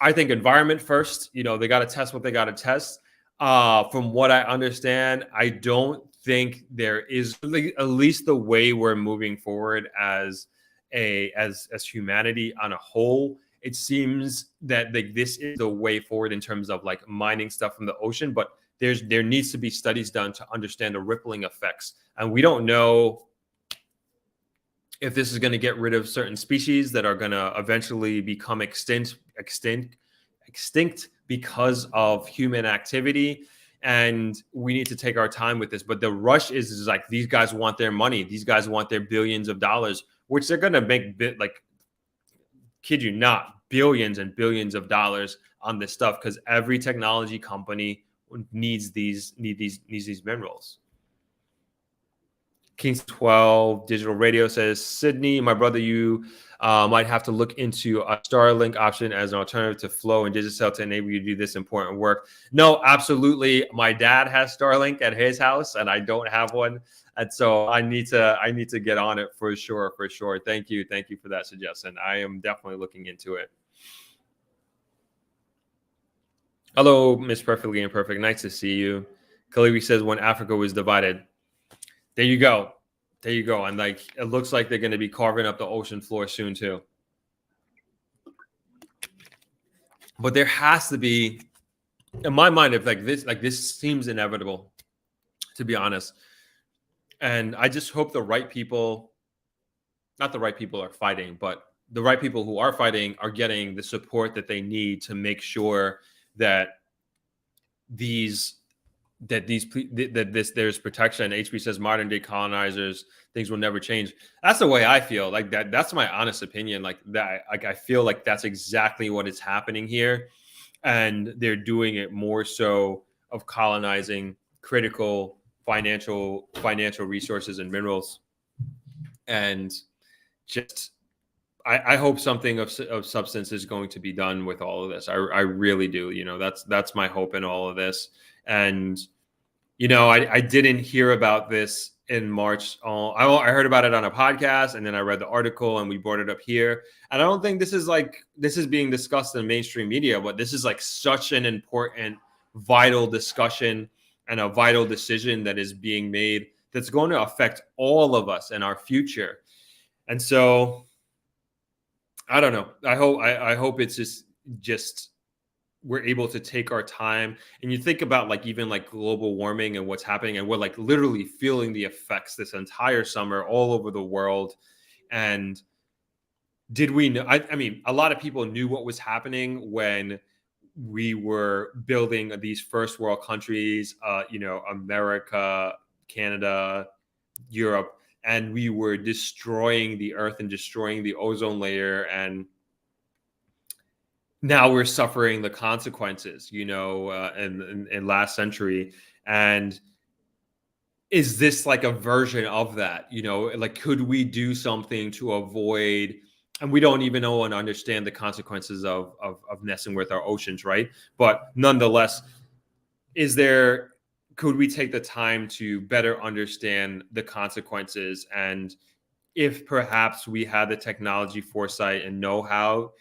environment first. They got to test what they got to test. From what I understand, I don't think there is, at least the way we're moving forward as humanity on a whole, it seems that this is the way forward in terms of like mining stuff from the ocean. But there needs to be studies done to understand the rippling effects, and we don't know if this is going to get rid of certain species that are going to eventually become extinct because of human activity. And we need to take our time with this. But the rush is like, these guys want their money. These guys want their billions of dollars, which they're going to make kid you not, billions and billions of dollars on this stuff, because every technology company needs these minerals. Kings 12 Digital Radio says, Sydney, my brother, you might have to look into a Starlink option as an alternative to Flow and Digicel to enable you to do this important work. No, absolutely. My dad has Starlink at his house, and I don't have one, and so I need to get on it for sure. Thank you for that suggestion. I am definitely looking into it. Hello, Miss Perfectly Imperfect. Nice to see you. Kaliwi says, when Africa was divided. There you go. And like, it looks like they're going to be carving up the ocean floor soon too. But there has to be, in my mind, if this seems inevitable, to be honest. And I just hope the right people, not the right people are fighting, but the right people who are fighting are getting the support that they need to make sure that there's protection. HB says modern day colonizers, things will never change. That's the way I feel. Like that's my honest opinion. Like that, like I feel like that's exactly what is happening here, and they're doing it more so of colonizing critical financial resources and minerals. And just I hope something of substance is going to be done with all of this. I really do. That's my hope in all of this. And, I didn't hear about this in March. I heard about it on a podcast, and then I read the article, and we brought it up here. And I don't think this is being discussed in mainstream media, but this is like such an important, vital discussion and a vital decision that is being made that's going to affect all of us and our future. And so, I don't know. I hope it's just we're able to take our time. And you think about like even like global warming and what's happening, and we're like literally feeling the effects this entire summer all over the world. And did we know? I mean, a lot of people knew what was happening when we were building these first world countries, America, Canada, Europe, and we were destroying the earth and destroying the ozone layer, and now we're suffering the consequences, in last century. And is this like a version of that? Like, could we do something to avoid? And we don't even know and understand the consequences of messing with our oceans, right? But nonetheless, could we take the time to better understand the consequences? And if perhaps we had the technology foresight and know-how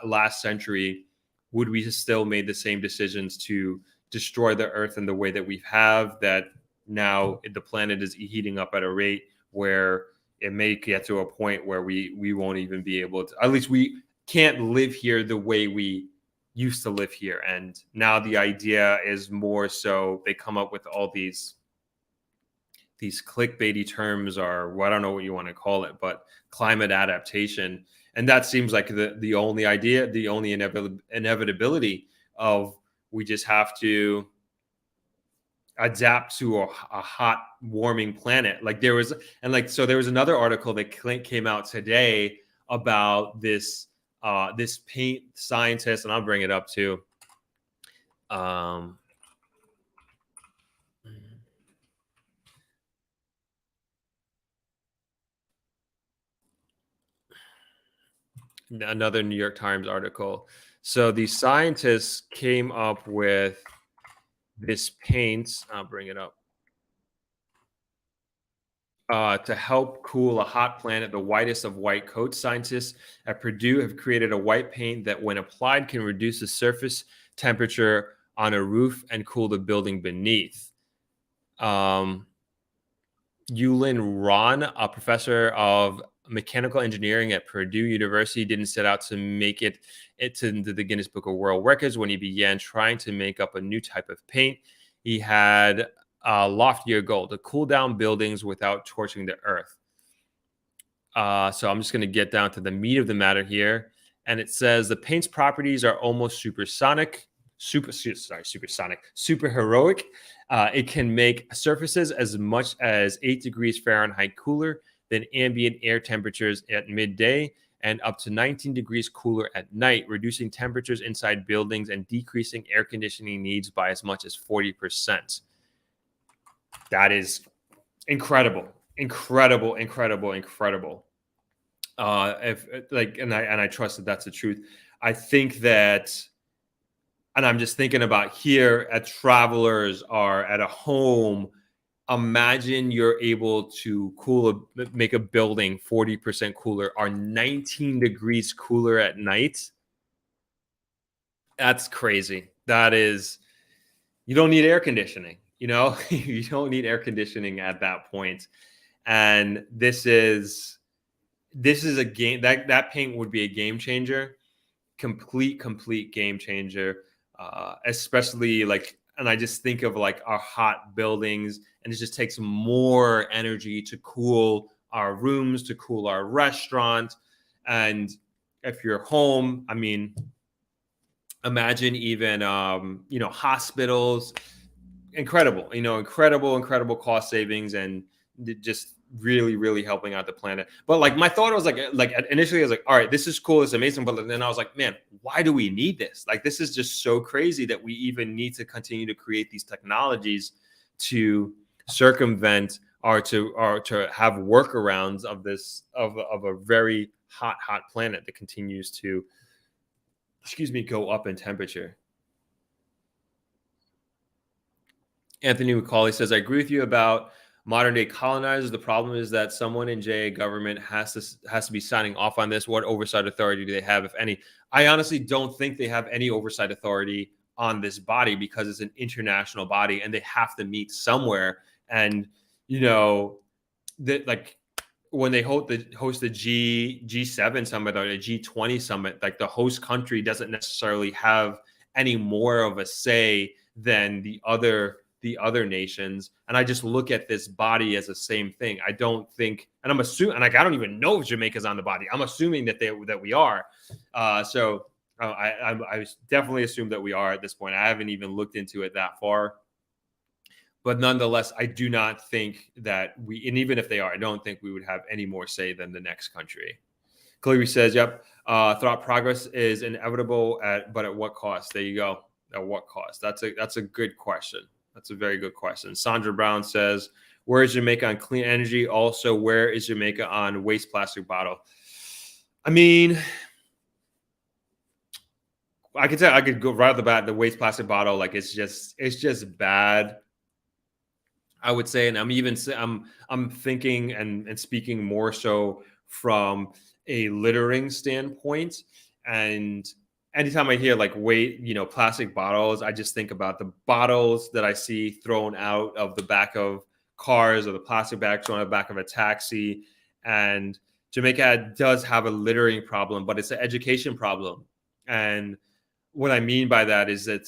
last century, would we still made the same decisions to destroy the earth in the way that we have, that now the planet is heating up at a rate where it may get to a point where we won't even be able to, at least we can't live here the way we used to live here. And now the idea is more so they come up with all these clickbaity terms, or I don't know what you want to call it, but climate adaptation. And that seems like the only idea, the only inevitability of we just have to adapt to a hot warming planet. There was another article that came out today about this paint scientist, and I'll bring it up too. Another New York Times article. So the scientists came up with this paint. I'll bring it up. To help cool a hot planet, the whitest of white coats. Scientists at Purdue have created a white paint that, when applied, can reduce the surface temperature on a roof and cool the building beneath. Yulin Ron, a professor of mechanical engineering at Purdue University, didn't set out to make it to the Guinness Book of World Records when he began trying to make up a new type of paint. He had a loftier goal to cool down buildings without torching the earth. So I'm just going to get down to the meat of the matter here. And it says the paint's properties are almost supersonic, super heroic. It can make surfaces as much as 8 degrees Fahrenheit cooler than ambient air temperatures at midday and up to 19 degrees cooler at night, reducing temperatures inside buildings and decreasing air conditioning needs by as much as 40%. That is incredible. Incredible. I trust that that's the truth. I think that, and I'm just thinking about here at travelers are at a home. Imagine you're able to make a building 40% cooler or 19 degrees cooler at night. That's crazy. That is, you don't need air conditioning. You don't need air conditioning at that point. And this is a game that paint would be a game changer, complete game changer, especially and I just think of our hot buildings, and it just takes more energy to cool our rooms, to cool our restaurant. And if you're home, I mean, imagine even, hospitals, incredible cost savings, and just really helping out the planet. But my thought was initially I was all right, this is cool, it's amazing, but then I was man, why do we need this? This is just so crazy that we even need to continue to create these technologies to circumvent or to have workarounds of this of a very hot planet that continues to go up in temperature. Anthony McCauley says, I agree with you about modern day colonizers. The problem is that someone in JA government has to be signing off on this. What oversight authority do they have, if any? I honestly don't think they have any oversight authority on this body, because it's an international body and they have to meet somewhere. And when they host the G7 summit or the G20 summit, the host country doesn't necessarily have any more of a say than the other nations. And I just look at this body as the same thing. I don't think, and I'm assuming, I don't even know if Jamaica's on the body. I'm assuming that we are. I definitely assume that we are at this point. I haven't even looked into it that far. But nonetheless, I do not think that and even if they are, I don't think we would have any more say than the next country. Cleary says, yep, thought progress is inevitable, but at what cost? There you go. At what cost? That's a good question. That's a very good question. Sandra Brown says, where is Jamaica on clean energy? Also, where is Jamaica on waste plastic bottle? I mean, I could go right off the bat. The waste plastic bottle, it's just bad, I would say. And I'm thinking and speaking more so from a littering standpoint. And anytime I hear plastic bottles, I just think about the bottles that I see thrown out of the back of cars, or the plastic bags thrown out of the back of a taxi. And Jamaica does have a littering problem, but it's an education problem. And what I mean by that is that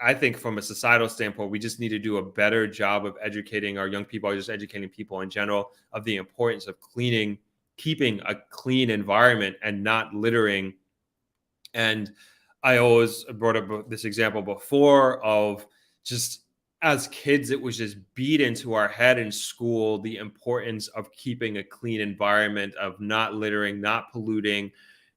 I think from a societal standpoint, we just need to do a better job of educating our young people, or just educating people in general, of the importance of keeping a clean environment and not littering. And I always brought up this example before of just as kids, it was just beat into our head in school, the importance of keeping a clean environment, of not littering, not polluting.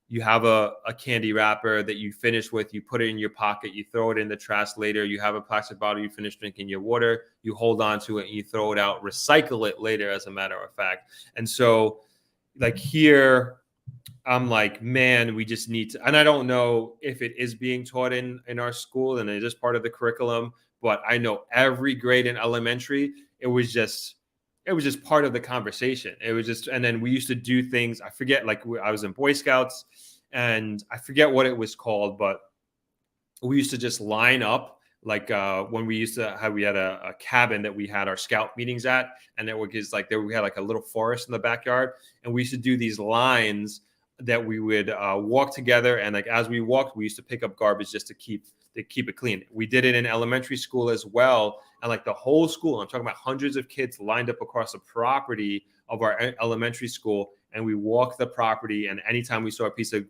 You have a candy wrapper that you finish with, you put it in your pocket, you throw it in the trash later. You have a plastic bottle, you finish drinking your water, you hold on to it and you throw it out, recycle it later, as a matter of fact. And so here, I'm man, we just need to, and I don't know if it is being taught in our school and it is part of the curriculum, but I know every grade in elementary, it was just part of the conversation. It was just, and then we used to do things, I forget, I was in Boy Scouts and I forget what it was called, but we used to just line up like when we used to have, we had a cabin that we had our scout meetings at, and there was like there we had like a little forest in the backyard, and we used to do these lines that we would walk together, and like as we walked, we used to pick up garbage just to keep it clean. We did it in elementary school as well, and like the whole school, I'm talking about hundreds of kids lined up across the property of our elementary school, and we walked the property, and anytime we saw a piece of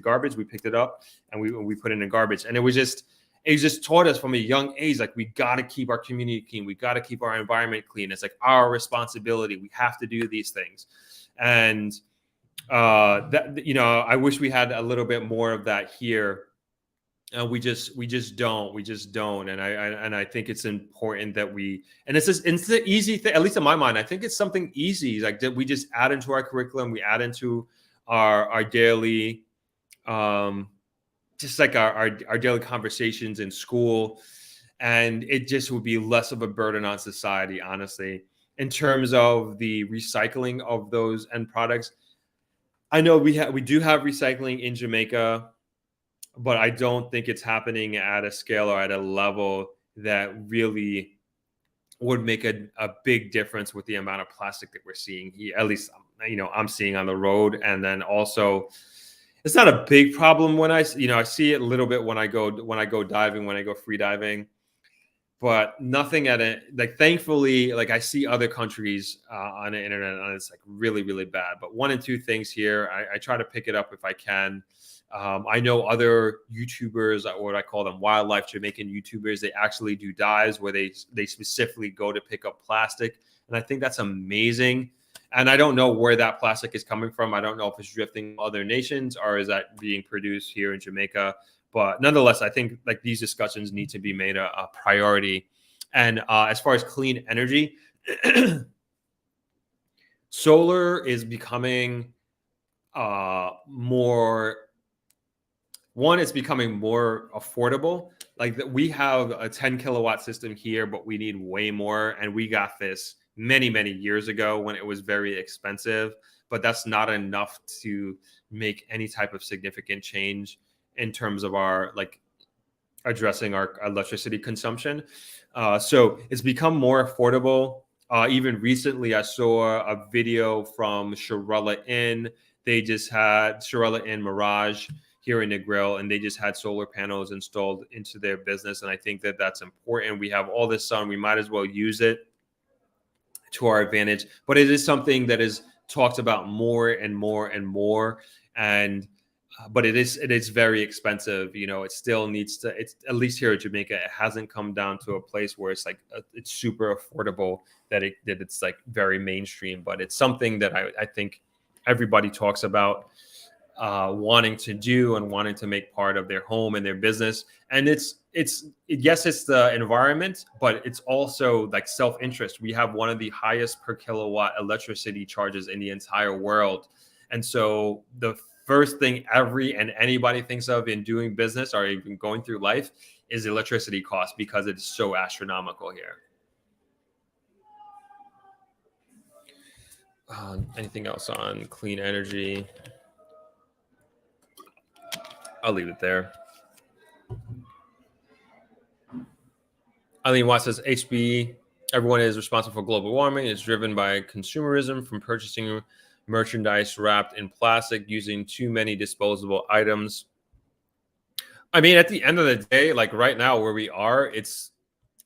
garbage, we picked it up and we put it in the garbage. And it just taught us from a young age, like we got to keep our community clean, we got to keep our environment clean. It's like our responsibility. We have to do these things. And that, you know, I wish we had a little bit more of that here. We just don't. And I think it's important that it's the easy thing, at least in my mind. I think it's something easy, like that we just add into our curriculum, we add into our daily, just like our daily conversations in school, and it just would be less of a burden on society, honestly. In terms of the recycling of those end products, I know we do have recycling in Jamaica, but I don't think it's happening at a scale or at a level that really would make a big difference with the amount of plastic that we're seeing here. At least, you know, I'm seeing on the road. And then also, it's not a big problem when I see it a little bit when I go diving, when I go free diving, but nothing at it. Like, thankfully, like I see other countries on the internet, and it's like really, really bad. But one and two things here, I try to pick it up if I can. I know other YouTubers, or what I call them, wildlife Jamaican YouTubers. They actually do dives where they specifically go to pick up plastic, and I think that's amazing. And I don't know where that plastic is coming from. I don't know if it's drifting other nations or is that being produced here in Jamaica. But nonetheless, I think like these discussions need to be made a priority. And as far as clean energy, solar is becoming more. One, it's becoming more affordable. Like we have a 10 kilowatt system here, but we need way more. And we got this many, many years ago when it was very expensive, but that's not enough to make any type of significant change in terms of our like addressing our electricity consumption. So it's become more affordable. Even recently, I saw a video from Shirella Inn. They just had Shirella Inn Mirage here in Negril, and they just had solar panels installed into their business. And I think that that's important. We have all this sun. We might as well use it to our advantage. But it is something that is talked about more and more and more. And but it is very expensive. You know, it still needs to. It's at least here in Jamaica, it hasn't come down to a place where it's like it's super affordable that it's like very mainstream. But it's something that I think everybody talks about wanting to do and wanting to make part of their home and their business. And yes, it's the environment, but it's also like self-interest. We have one of the highest per kilowatt electricity charges in the entire world. And so the first thing anybody thinks of in doing business or even going through life is electricity costs, because it's so astronomical here. Anything else on clean energy? I'll leave it there. Eileen Watts says HB, everyone is responsible for global warming. It's driven by consumerism, from purchasing merchandise wrapped in plastic, using too many disposable items. I mean, at the end of the day, like right now where we are, it's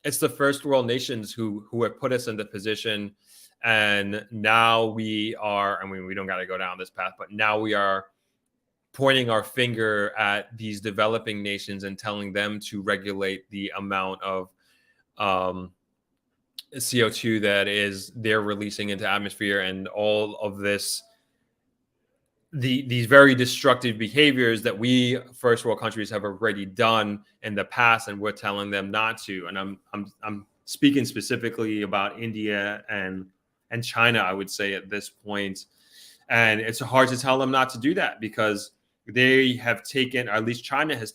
the first world nations who have put us in the position. And now we are, I mean, we don't got to go down this path, but now we are pointing our finger at these developing nations and telling them to regulate the amount of CO2 that they're releasing into atmosphere, and all of this, these very destructive behaviors that we first world countries have already done in the past, and we're telling them not to. And I'm speaking specifically about India and China, I would say at this point. And it's hard to tell them not to do that, because they have taken, or at least China has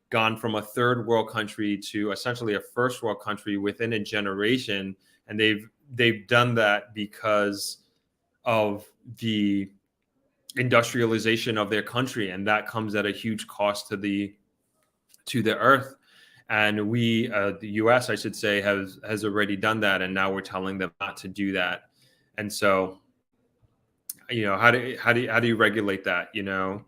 gone from a third world country to essentially a first world country within a generation. And they've done that because of the industrialization of their country. And that comes at a huge cost to the earth. And we, the U.S., I should say, has already done that, and now we're telling them not to do that. And so, how do you regulate that? And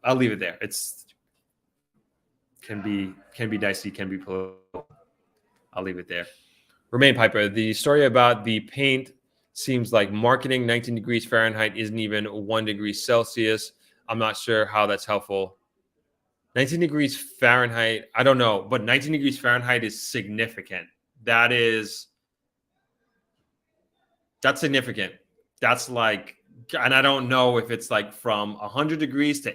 I'll leave it there. It's can be dicey, can be political. I'll leave it there. Remain Piper. The story about the paint seems like marketing. 19 degrees Fahrenheit isn't even 1 degree Celsius. I'm not sure how that's helpful. 19 degrees Fahrenheit, I don't know, but 19 degrees Fahrenheit is significant. That's significant. That's like, and I don't know if it's like from 100 degrees to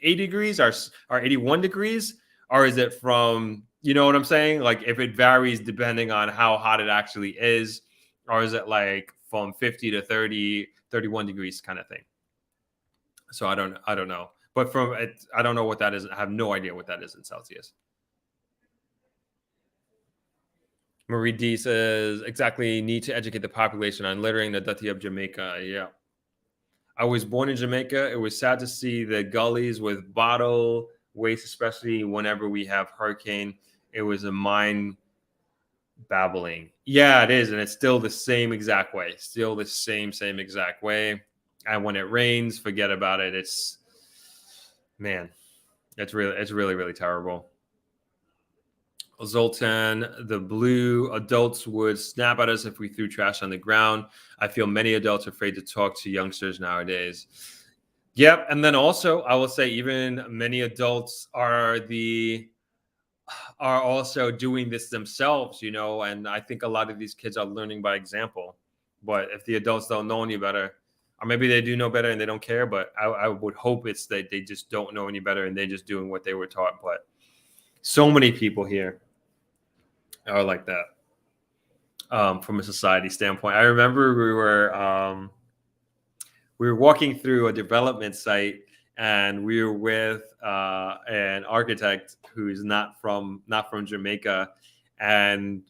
80 degrees or 81 degrees, or is it from, you know what I'm saying? Like if it varies depending on how hot it actually is, or is it like from 50 to 30, 31 degrees kind of thing. So I don't know. But from it, I don't know what that is. I have no idea what that is in Celsius. Marie D says, exactly, need to educate the population on littering, the dirty of Jamaica. Yeah. I was born in Jamaica. It was sad to see the gullies with bottle waste, especially whenever we have hurricane. It was a mind babbling. Yeah, it is. And it's still the same exact way. Still the same exact way. And when it rains, forget about it. It's really, really terrible. Zoltan, the blue adults would snap at us if we threw trash on the ground. I feel many adults are afraid to talk to youngsters nowadays. Yep. And then also, I will say even many adults are also doing this themselves, and I think a lot of these kids are learning by example. But if the adults don't know any better, or maybe they do know better and they don't care, but I would hope it's that they just don't know any better and they're just doing what they were taught. But so many people here are like that from a society standpoint. I remember we were walking through a development site, and we were with an architect who's not from Jamaica, and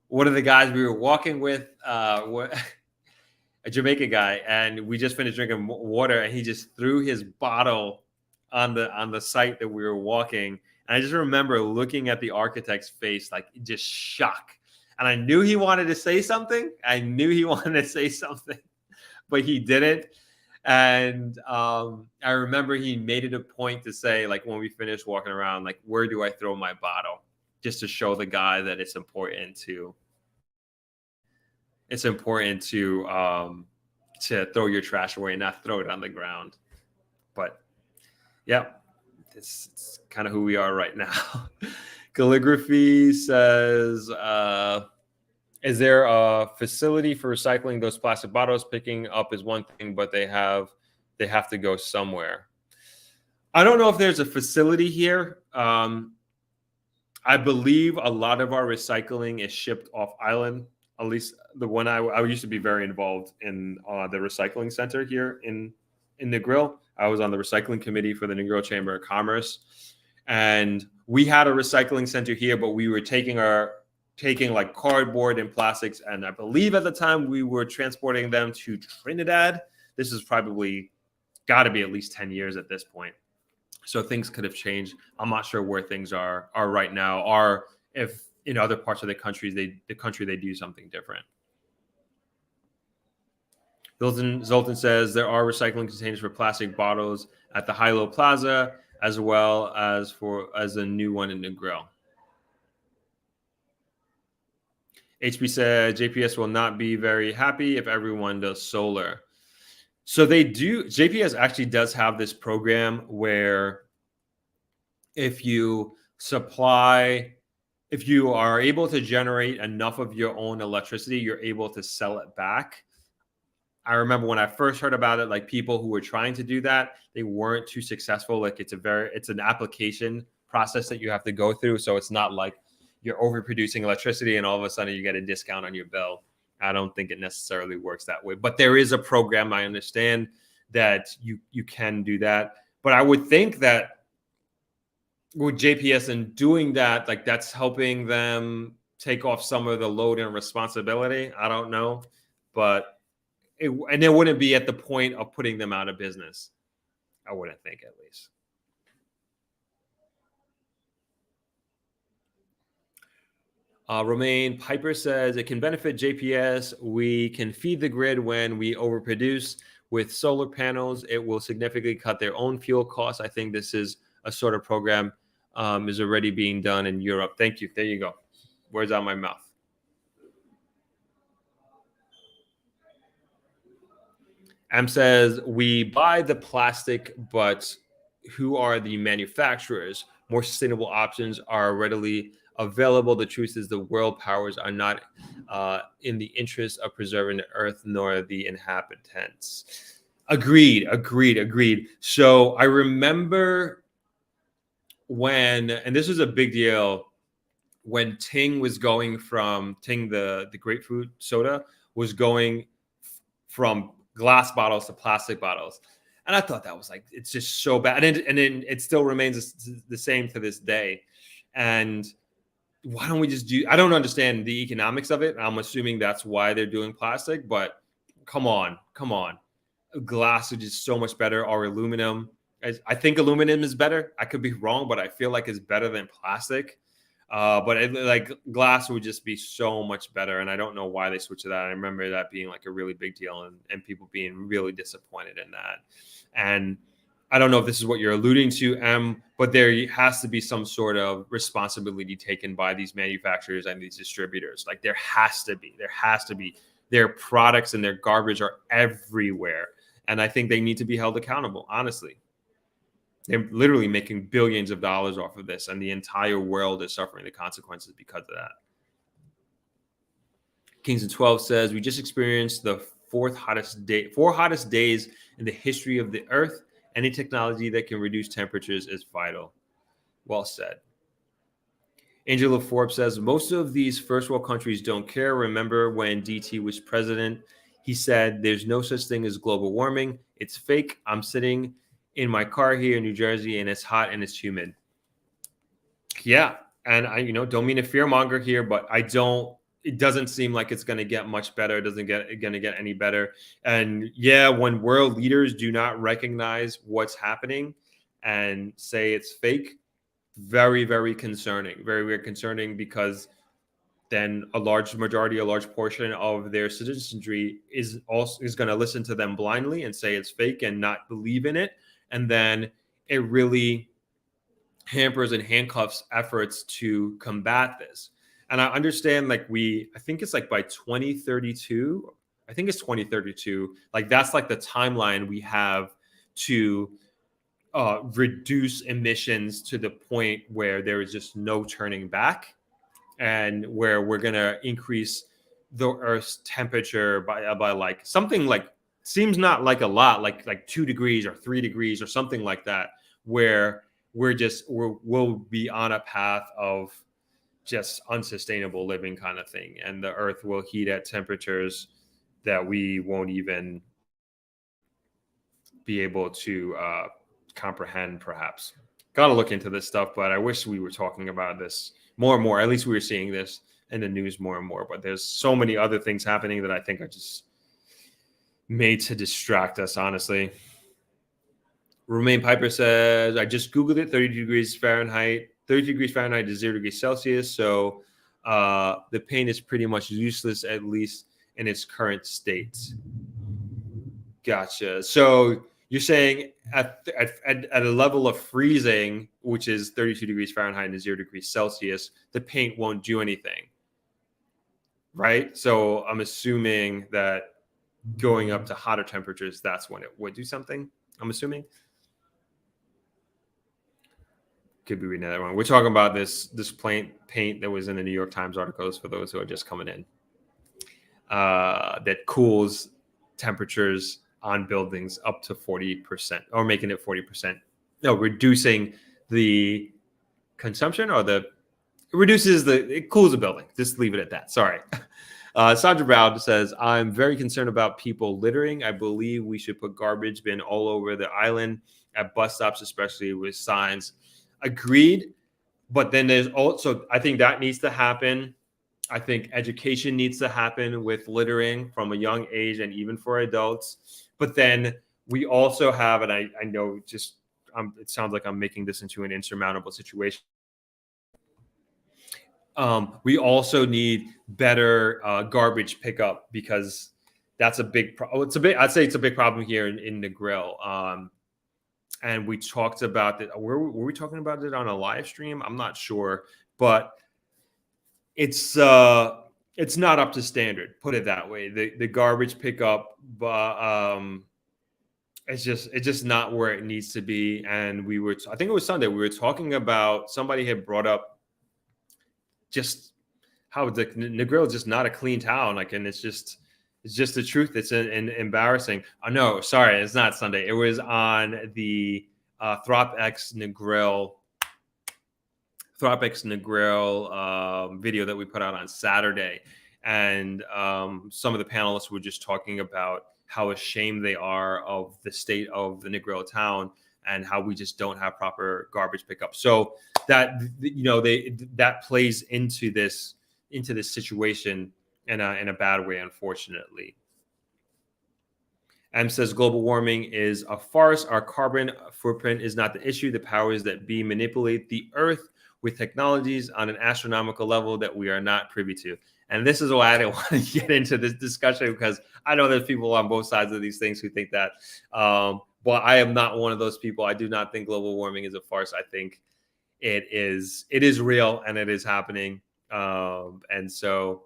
one of the guys we were walking with, a Jamaican guy, and we just finished drinking water, and he just threw his bottle on the site that we were walking. And I just remember looking at the architect's face, like just shock. And I knew he wanted to say something. But he didn't. And I remember he made it a point to say, like, when we finished walking around, like, where do I throw my bottle? Just to show the guy that it's important to throw your trash away and not throw it on the ground. But yeah, it's kind of who we are right now. Calligraphy says, is there a facility for recycling those plastic bottles? Picking up is one thing, but they have to go somewhere. I don't know if there's a facility here. I believe a lot of our recycling is shipped off island. At least the one I used to be very involved in the recycling center here in Negril. I was on the recycling committee for the Negril Chamber of Commerce, and we had a recycling center here, but we were taking like cardboard and plastics, and I believe at the time we were transporting them to Trinidad. This is probably got to be at least 10 years at this point. So things could have changed. I'm not sure where things are right now, or if in other parts of the country they do something different. Zoltan says there are recycling containers for plastic bottles at the Hilo Plaza, as well as a new one in Negril. HP said JPS will not be very happy if everyone does solar. So they do. JPS actually does have this program where if you are able to generate enough of your own electricity, you're able to sell it back. I remember when I first heard about it, like people who were trying to do that, they weren't too successful. Like it's an application process that you have to go through. So it's not like you're overproducing electricity and all of a sudden you get a discount on your bill. I don't think it necessarily works that way. But there is a program, I understand, that you can do that. But I would think that with JPS and doing that, like that's helping them take off some of the load and responsibility. I don't know, but it wouldn't be at the point of putting them out of business. I wouldn't think, at least. Romaine Piper says it can benefit JPS. We can feed the grid when we overproduce. With solar panels, it will significantly cut their own fuel costs. I think this is a sort of program is already being done in Europe. Thank you. There you go. Words out of my mouth. M says we buy the plastic, but who are the manufacturers? More sustainable options are readily available. The truth is, the world powers are not in the interest of preserving the earth nor the inhabitants. Agreed. So I remember when, and this was a big deal, when Ting was going from Ting, the grapefruit soda was going from glass bottles to plastic bottles. And I thought that was like, it's just so bad. And then it still remains the same to this day. And why don't we just do, I don't understand the economics of it. I'm assuming that's why they're doing plastic, but come on. Glass is just so much better, or aluminum. I think aluminum is better. I could be wrong, but I feel like it's better than plastic. Like glass would just be so much better. And I don't know why they switched to that. I remember that being like a really big deal and people being really disappointed in that. And I don't know if this is what you're alluding to, but there has to be some sort of responsibility taken by these manufacturers and these distributors. Like there has to be. Their products and their garbage are everywhere. And I think they need to be held accountable, honestly. They're literally making billions of dollars off of this, and the entire world is suffering the consequences because of that. Kings of 12 says, we just experienced the four hottest days in the history of the earth. Any technology that can reduce temperatures is vital. Well said. Angela Forbes says, most of these first world countries don't care. Remember when DT was president, he said, there's no such thing as global warming. It's fake. I'm sitting in my car here in New Jersey and it's hot and it's humid. Yeah. And I, don't mean to fearmonger here, but it doesn't seem like it's going to get much better. It doesn't going to get any better. And yeah, when world leaders do not recognize what's happening and say it's fake, very, very concerning. Very, very concerning, because then a large portion of their citizenry is going to listen to them blindly and say it's fake and not believe in it. And then it really hampers and handcuffs efforts to combat this. And I understand, I think it's like by 2032, like that's like the timeline we have to reduce emissions to the point where there is just no turning back, and where we're going to increase the Earth's temperature by like something like, seems not like a lot, like 2 degrees or 3 degrees or something like that, where we'll be on a path of just unsustainable living kind of thing. And the earth will heat at temperatures that we won't even be able to comprehend, perhaps. Got to look into this stuff, but I wish we were talking about this more and more. At least we were seeing this in the news more and more, but there's so many other things happening that I think are just made to distract us, honestly. Romaine Piper says, I just Googled it, 32 degrees Fahrenheit is 0 degrees Celsius. So the paint is pretty much useless, at least in its current state. Gotcha. So you're saying at a level of freezing, which is 32 degrees Fahrenheit and 0 degrees Celsius, the paint won't do anything, right? So I'm assuming that going up to hotter temperatures, that's when it would do something, I'm assuming. Could be reading that wrong. We're talking about this paint that was in the New York Times articles, for those who are just coming in, that cools temperatures on buildings up to 40%, or making it 40%. No, reducing the consumption, or it cools the building. Just leave it at that. Sorry. Sandra Brown says, I'm very concerned about people littering. I believe we should put garbage bin all over the island, at bus stops, especially with signs. Agreed. But then there's also, I think that needs to happen. I think education needs to happen with littering from a young age, and even for adults. But then we also have, and I know it sounds like I'm making this into an insurmountable situation. We also need better garbage pickup because that's a big I'd say it's a big problem here in Negril. And we talked about it. Were we talking about it on a live stream? I'm not sure, but it's not up to standard. Put it that way. The garbage pickup, but it's just not where it needs to be. And I think it was Sunday. We were talking about, somebody had brought up just how the Negril is just not a clean town. Like, and it's just the truth. It's embarrassing. No, sorry, it's not Sunday. It was on the Throp-X Negril video that we put out on Saturday. And some of the panelists were just talking about how ashamed they are of the state of the Negril town and how we just don't have proper garbage pickup. So that, that plays into this situation in a bad way, unfortunately. M says global warming is a farce. Our carbon footprint is not the issue. The powers that be manipulate the earth with technologies on an astronomical level that we are not privy to. And this is why I didn't want to get into this discussion, because I know there's people on both sides of these things who think that. But I am not one of those people. I do not think global warming is a farce. I think it is real and it is happening. And so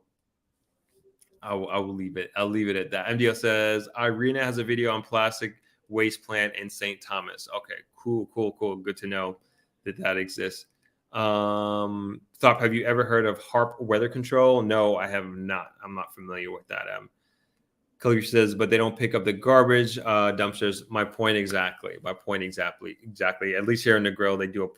I will leave it. I'll leave it at that. MDO says Irina has a video on plastic waste plant in St. Thomas. Okay, cool. Good to know that exists. Thop, have you ever heard of HARP weather control? No, I have not. I'm not familiar with that. Khalifa says, but they don't pick up the garbage dumpsters. My point exactly. At least here in Negril, they do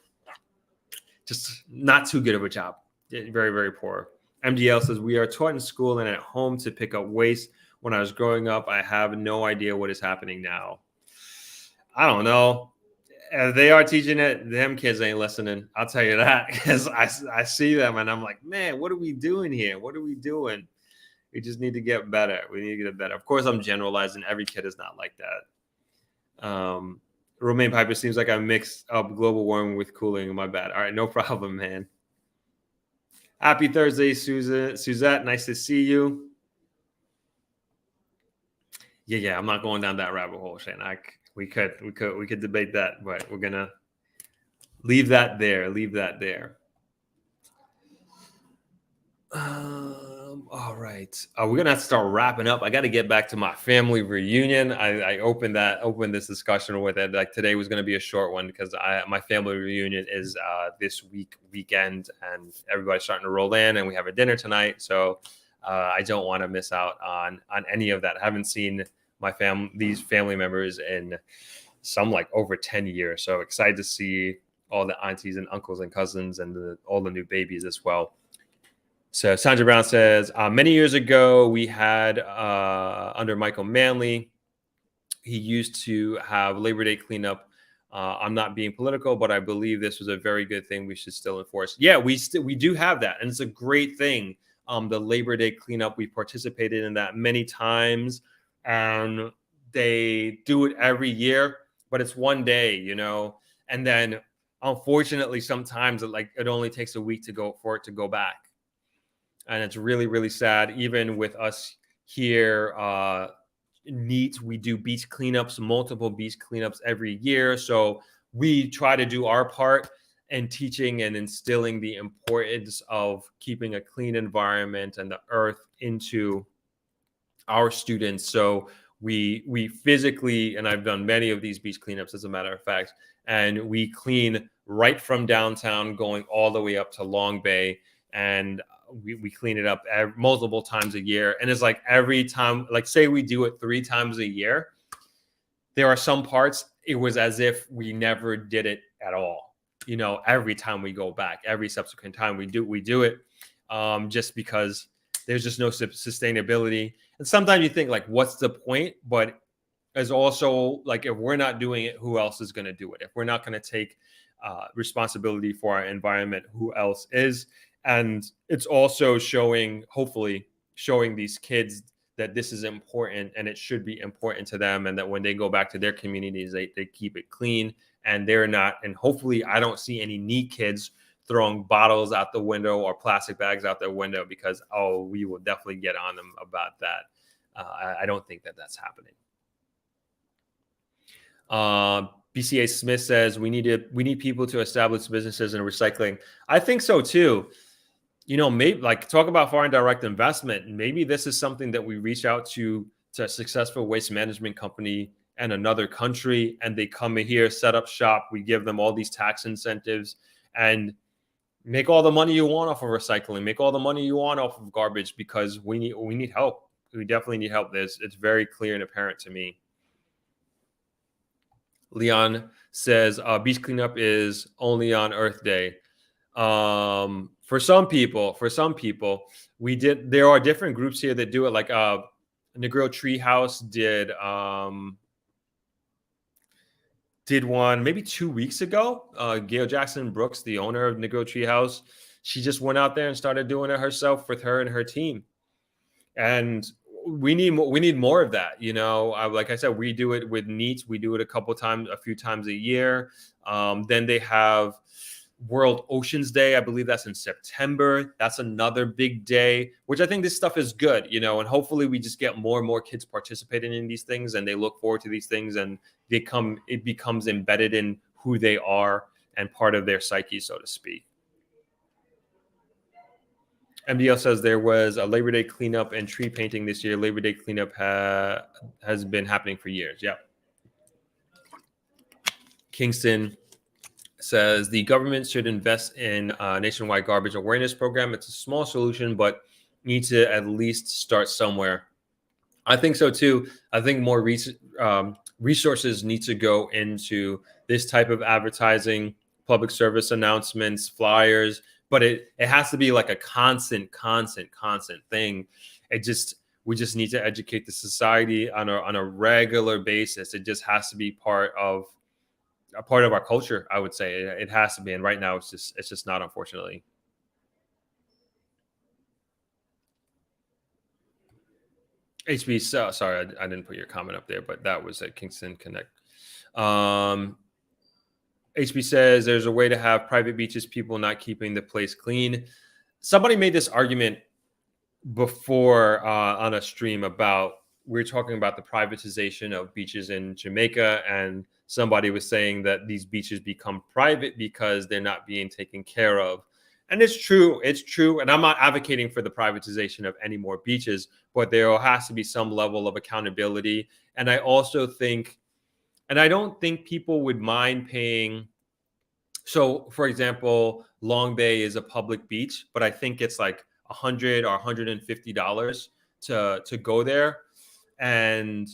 just not too good of a job. Very, very poor. MDL says, we are taught in school and at home to pick up waste. When I was growing up, I have no idea what is happening now. I don't know. If they are teaching it, them kids ain't listening. I'll tell you that, because I see them and I'm like, man, what are we doing here? What are we doing? We just need to get better. We need to get better. Of course, I'm generalizing. Every kid is not like that. Romaine Piper seems like I mixed up global warming with cooling. My bad. All right, no problem, man. Happy Thursday, Suzette. Nice to see you. Yeah. I'm not going down that rabbit hole, Shane. We could debate that, but we're gonna leave that there. All right. We're gonna have to start wrapping up. I got to get back to my family reunion. I opened this discussion with it. Like, today was going to be a short one because my family reunion is this weekend, and everybody's starting to roll in, and we have a dinner tonight. So I don't want to miss out on any of that. I haven't seen these family members in some like over 10 years. So excited to see all the aunties and uncles and cousins and all the new babies as well. So Sandra Brown says, many years ago, we had under Michael Manley, he used to have Labor Day cleanup. I'm not being political, but I believe this was a very good thing we should still enforce. Yeah, we do have that. And it's a great thing. The Labor Day cleanup, we participated in that many times. And they do it every year, but it's one day, and then unfortunately, sometimes it only takes a week for it to go back. And it's really, really sad. Even with us here, NEAT, we do beach cleanups, multiple beach cleanups every year. So we try to do our part in teaching and instilling the importance of keeping a clean environment and the earth into our students. So we physically, and I've done many of these beach cleanups as a matter of fact, and we clean right from downtown going all the way up to Long Bay. And we clean it up multiple times a year. And it's like every time, like say we do it 3 times a year, there are some parts, it was as if we never did it at all. Every time we go back, every subsequent time we do it, just because there's just no sustainability. And sometimes you think like, what's the point? But as also like, if we're not doing it, who else is going to do it? If we're not going to take responsibility for our environment, who else is? And it's also hopefully showing these kids that this is important and it should be important to them. And that when they go back to their communities, they keep it clean and they're not. And hopefully I don't see any NEAT kids throwing bottles out the window or plastic bags out the window because, oh, we will definitely get on them about that. I don't think that that's happening. BCA Smith says we need people to establish businesses in recycling. I think so too. Maybe like talk about foreign direct investment. Maybe this is something that we reach out to a successful waste management company in another country, and they come in here, set up shop. We give them all these tax incentives and make all the money you want off of recycling, make all the money you want off of garbage, because we need help. We definitely need help. It's very clear and apparent to me. Leon says beach cleanup is only on Earth Day. For some people, there are different groups here that do it. Like Negril Treehouse did one maybe 2 weeks ago. Gail Jackson Brooks, the owner of Negril Treehouse, she just went out there and started doing it herself with her and her team. And we need more of that. Like I said, we do it with NEATS. We do it a few times a year. Then they have World Oceans Day. I believe that's in September. That's another big day, which I think this stuff is good, and hopefully we just get more and more kids participating in these things, and they look forward to these things, and it becomes embedded in who they are and part of their psyche, so to speak. MDL says there was a Labor Day cleanup and tree painting this year. Labor Day cleanup has been happening for years. Yeah. Kingston says the government should invest in a nationwide garbage awareness program. It's a small solution, but needs to at least start somewhere. I think so too. I think more resources need to go into this type of advertising, public service announcements, flyers, but it has to be like a constant thing. We just need to educate the society on a regular basis. It just has to be part of our culture. I would say it has to be, and right now it's just not, unfortunately. HB, sorry, I didn't put your comment up there, but that was at Kingston Connect. HB says there's a way to have private beaches, people not keeping the place clean. Somebody made this argument before on a stream about, we were talking about the privatization of beaches in Jamaica, and somebody was saying that these beaches become private because they're not being taken care of. And it's true. And I'm not advocating for the privatization of any more beaches, but there has to be some level of accountability. And I also think, and I don't think people would mind paying. So, for example, Long Bay is a public beach, but I think it's like $100 or $150 to go there. And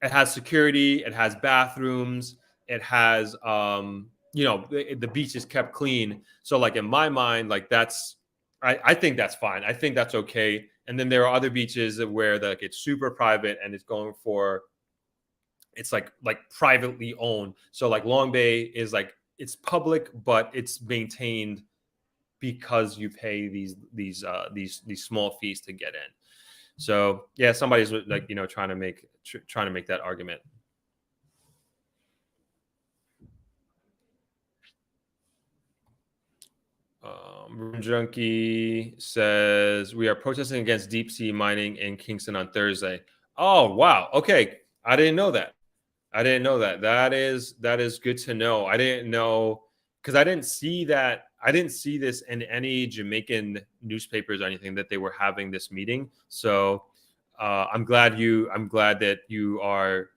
it has security, it has bathrooms, it has the beach is kept clean. So like in my mind, like I think that's fine. I think that's okay. And then there are other beaches where it's super private and it's like privately owned. So like Long Bay is like, it's public, but it's maintained because you pay these small fees to get in. So yeah, somebody's like, trying to make that argument. Room Junkie says we are protesting against deep sea mining in Kingston on Thursday. Oh wow, okay, I didn't know that. That is good to know. I didn't know, because I didn't see that. I didn't see this in any Jamaican newspapers or anything that they were having this meeting. So I'm glad that you are.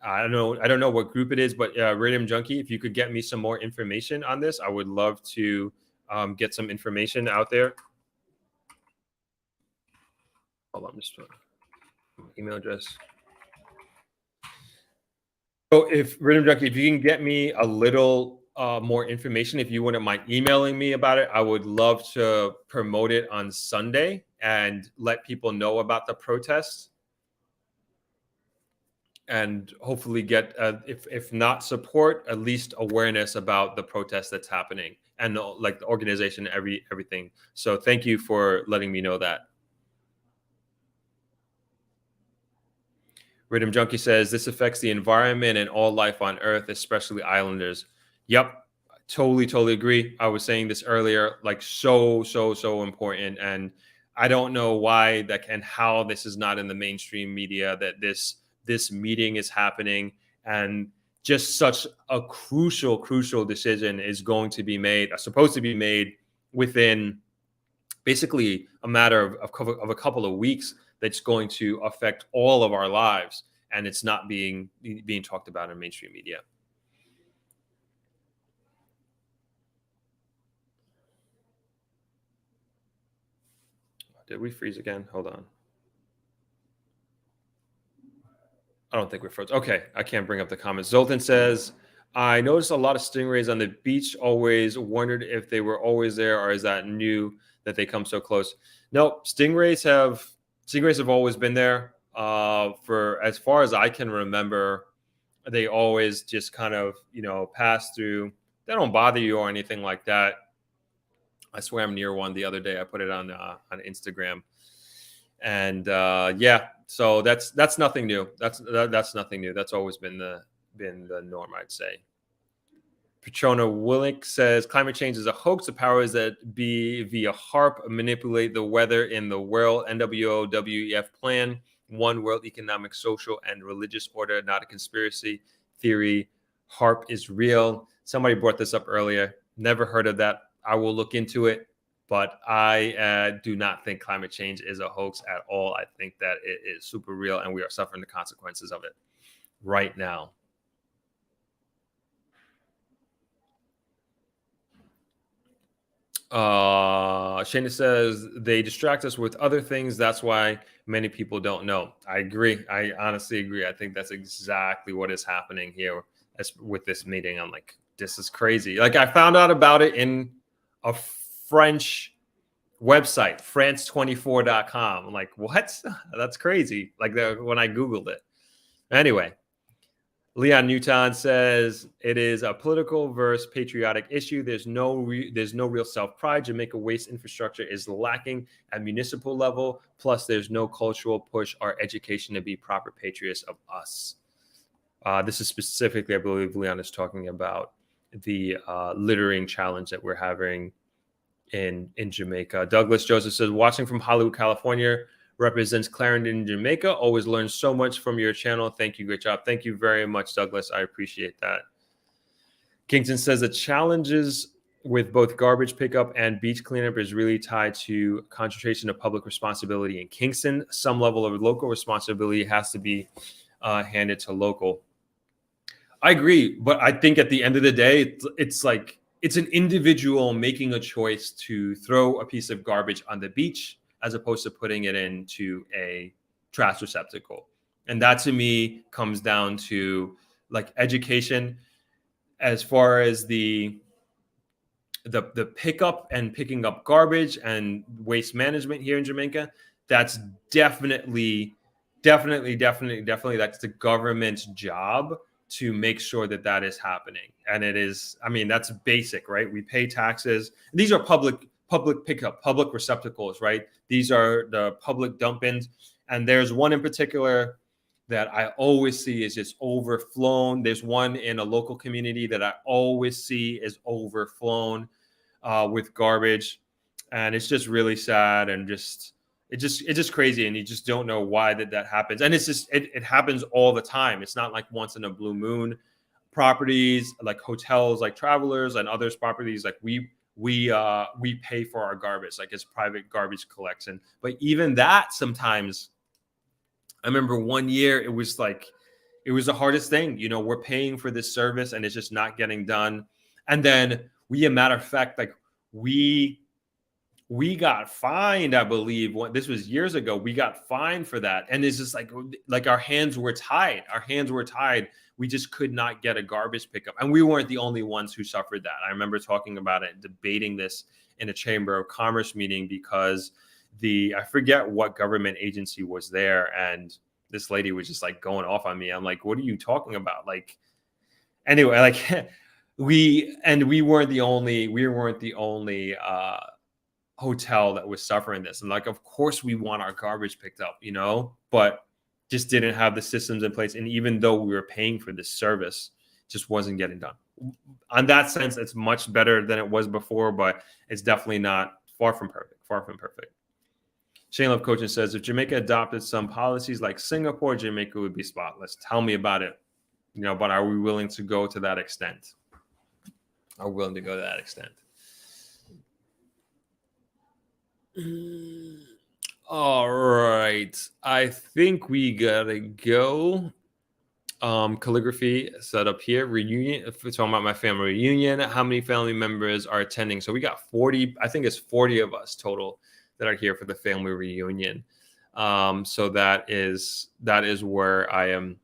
I don't know what group it is, but Radium Junkie, if you could get me some more information on this, I would love to get some information out there. Hold on, just email address. So if Rhythm Junkie, if you can get me a little more information, if you wouldn't mind emailing me about it, I would love to promote it on Sunday and let people know about the protest, and hopefully get, if not support, at least awareness about the protest that's happening, and like the organization, everything. So thank you for letting me know that. Rhythm Junkie says this affects the environment and all life on Earth, especially islanders. Yep, Totally agree. I was saying this earlier, like so important. And I don't know why that and how this is not in the mainstream media, that this meeting is happening, and just such a crucial decision is going to be made, supposed to be made within basically a matter of a couple of weeks, that's going to affect all of our lives, and it's not being talked about in mainstream media. Did we freeze again? Hold on. I don't think we're frozen. Okay, I can't bring up the comments. Zoltan says, I noticed a lot of stingrays on the beach. Always wondered if they were always there, or is that new that they come so close? No, stingrays have always been there. For as far as I can remember, they always just kind of pass through. They don't bother you or anything like that. I swam near one the other day. I put it on Instagram, and yeah, so that's nothing new. That's nothing new. That's always been the norm, I'd say. Petrona Willick says climate change is a hoax. The powers that be via HARP manipulate the weather in the world. NWO WEF plan, one world economic, social, and religious order, not a conspiracy theory. HARP is real. Somebody brought this up earlier. Never heard of that. I will look into it, but I do not think climate change is a hoax at all. I think that it is super real, and we are suffering the consequences of it right now. Shana says they distract us with other things. That's why many people don't know. I agree. I honestly agree. I think that's exactly what is happening here with this meeting. I'm like, this is crazy. Like, I found out about it in a French website, france24.com. I'm like, what? That's crazy. Like, when I Googled it. Anyway, Leon Newton says it is a political versus patriotic issue. There's no real self-pride. Jamaica waste infrastructure is lacking at municipal level. Plus, there's no cultural push or education to be proper patriots of us. This is specifically, I believe, Leon is talking about the littering challenge that we're having in Jamaica. Douglas Joseph says, watching from Hollywood, California, represents Clarendon, Jamaica. Always learn so much from your channel. Thank you. Great job. Thank you very much, Douglas. I appreciate that. Kingston says the challenges with both garbage pickup and beach cleanup is really tied to concentration of public responsibility in Kingston. Some level of local responsibility has to be handed to local. I agree, but I think at the end of the day, it's like it's an individual making a choice to throw a piece of garbage on the beach as opposed to putting it into a trash receptacle. And that to me comes down to like education as far as the pickup and picking up garbage and waste management here in Jamaica. That's definitely that's the government's job to make sure that is happening. And it is, I mean, that's basic, right? We pay taxes. These are public pickup, public receptacles, right? These are the public dump bins. And there's one in particular that I always see is just overflown. There's one in a local community that I always see is overflown with garbage. And it's just really sad, and it's just crazy. And you just don't know why that happens. And it's just, it happens all the time. It's not like once in a blue moon. Properties like hotels, like Travelers and others properties, like we pay for our garbage, like it's private garbage collection. But even that, sometimes, I remember one year it was the hardest thing. We're paying for this service and it's just not getting done. And then a matter of fact, like we got fined, I believe. This was years ago. We got fined for that. And it's just like our hands were tied. We just could not get a garbage pickup. And we weren't the only ones who suffered that. I remember talking about it, debating this in a Chamber of Commerce meeting, because I forget what government agency was there. And this lady was just like going off on me. I'm like, what are you talking about? Like, anyway, like we weren't the only hotel that was suffering this. And like, of course we want our garbage picked up, but just didn't have the systems in place. And even though we were paying for this service, just wasn't getting done. on that sense, it's much better than it was before, but it's definitely not far from perfect. Far from perfect. Shane Love Coaching says, if Jamaica adopted some policies like Singapore, Jamaica would be spotless. Tell me about it. But are we willing to go to that extent? Are we willing to go to that extent? All right. I think we gotta go. Calligraphy set up here. Reunion. If we're talking about my family reunion, how many family members are attending? So we got 40. I think it's 40 of us total that are here for the family reunion. So that is where I am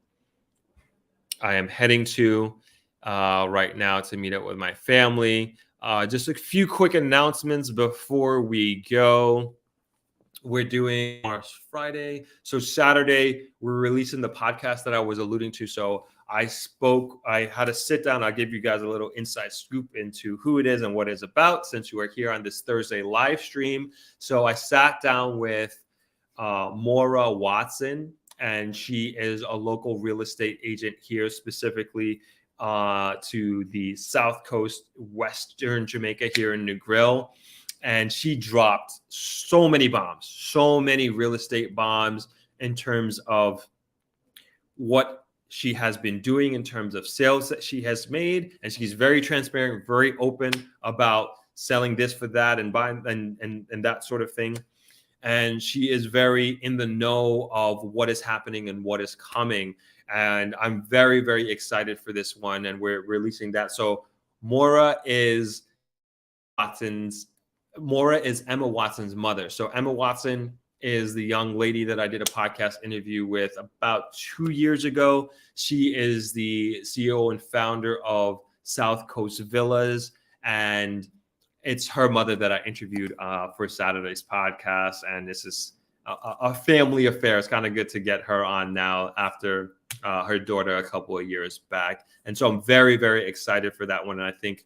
heading to right now to meet up with my family. Just a few quick announcements before we go. We're doing Friday. So Saturday, we're releasing the podcast that I was alluding to. So I had a sit down. I'll give you guys a little inside scoop into who it is and what it's about since you are here on this Thursday live stream. So I sat down with Maura Watson, and she is a local real estate agent here, specifically to the South Coast, Western Jamaica here in Negril. And she dropped so many bombs, so many real estate bombs in terms of what she has been doing in terms of sales that she has made. And she's very transparent, very open about selling this for that and buying and that sort of thing. And she is very in the know of what is happening and what is coming. And I'm very, very excited for this one. And we're releasing that. So Maura is Emma Watson's mother. So Emma Watson is the young lady that I did a podcast interview with about 2 years ago. She is the CEO and founder of South Coast Villas. And it's her mother that I interviewed for Saturday's podcast. And this is a family affair. It's kind of good to get her on now after her daughter a couple of years back. And so I'm very, very excited for that one. And I think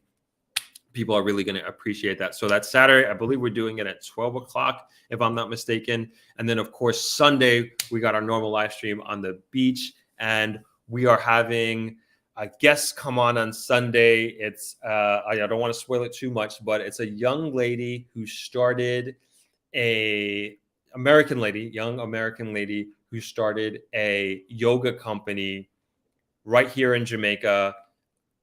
people are really going to appreciate that. So that's Saturday. I believe we're doing it at 12 o'clock, if I'm not mistaken. And then, of course, Sunday, we got our normal live stream on the beach. And we are having a guest come on Sunday. It's I don't want to spoil it too much, but it's a young lady who started young American lady who started a yoga company right here in Jamaica,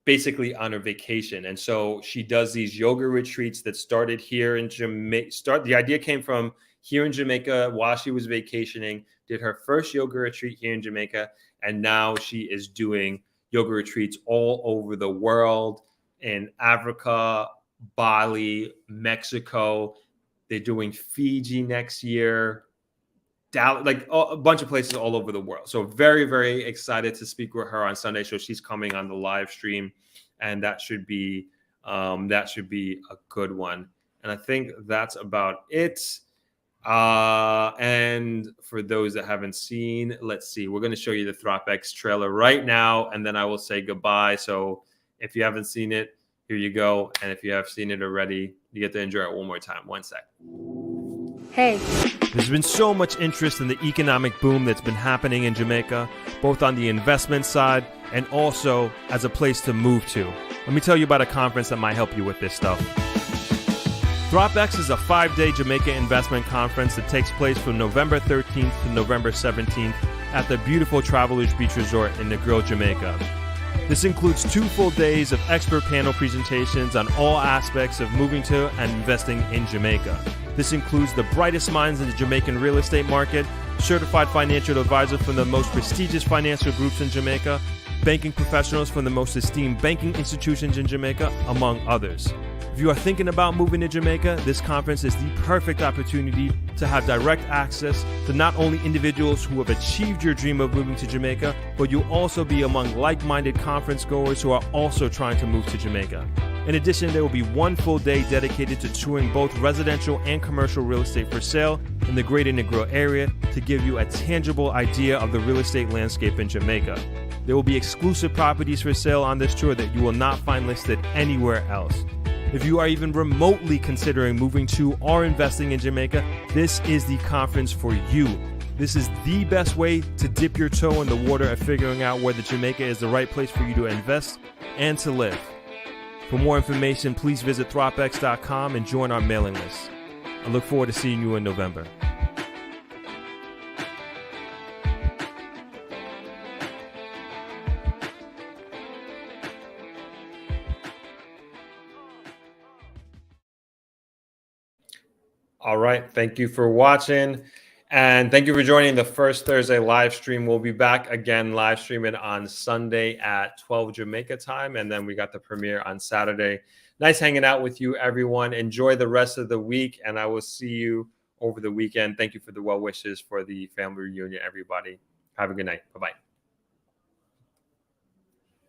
basically on her vacation. And so she does these yoga retreats that started here in Jamaica. The idea came from here in Jamaica while she was vacationing, did her first yoga retreat here in Jamaica. And now she is doing yoga retreats all over the world, in Africa, Bali, Mexico. They're doing Fiji next year, like a bunch of places all over the world. So very, very excited to speak with her on Sunday. So she's coming on the live stream, and that should be a good one. And I think that's about it. And for those that haven't seen, let's see, we're going to show you the Throp-X trailer right now, and then I will say goodbye. So if you haven't seen it, here you go. And if you have seen it already, you get to enjoy it one more time. 1 sec. Hey. There's been so much interest in the economic boom that's been happening in Jamaica, both on the investment side and also as a place to move to. Let me tell you about a conference that might help you with this stuff. Throp-X is a 5-day Jamaica investment conference that takes place from November 13th to November 17th at the beautiful Travelers Beach Resort in Negril, Jamaica. This includes 2 full days of expert panel presentations on all aspects of moving to and investing in Jamaica. This includes the brightest minds in the Jamaican real estate market, certified financial advisors from the most prestigious financial groups in Jamaica, banking professionals from the most esteemed banking institutions in Jamaica, among others. If you are thinking about moving to Jamaica, this conference is the perfect opportunity to have direct access to not only individuals who have achieved your dream of moving to Jamaica, but you'll also be among like-minded conference goers who are also trying to move to Jamaica. In addition, there will be 1 full day dedicated to touring both residential and commercial real estate for sale in the greater Negril area to give you a tangible idea of the real estate landscape in Jamaica. There will be exclusive properties for sale on this tour that you will not find listed anywhere else. If you are even remotely considering moving to or investing in Jamaica, this is the conference for you. This is the best way to dip your toe in the water of figuring out whether Jamaica is the right place for you to invest and to live. For more information, please visit Throp-X.com and join our mailing list. I look forward to seeing you in November. All right. Thank you for watching. And thank you for joining the first Thursday live stream. We'll be back again live streaming on Sunday at 12 Jamaica time. And then we got the premiere on Saturday. Nice hanging out with you, everyone. Enjoy the rest of the week. And I will see you over the weekend. Thank you for the well wishes for the family reunion, everybody. Have a good night. Bye-bye.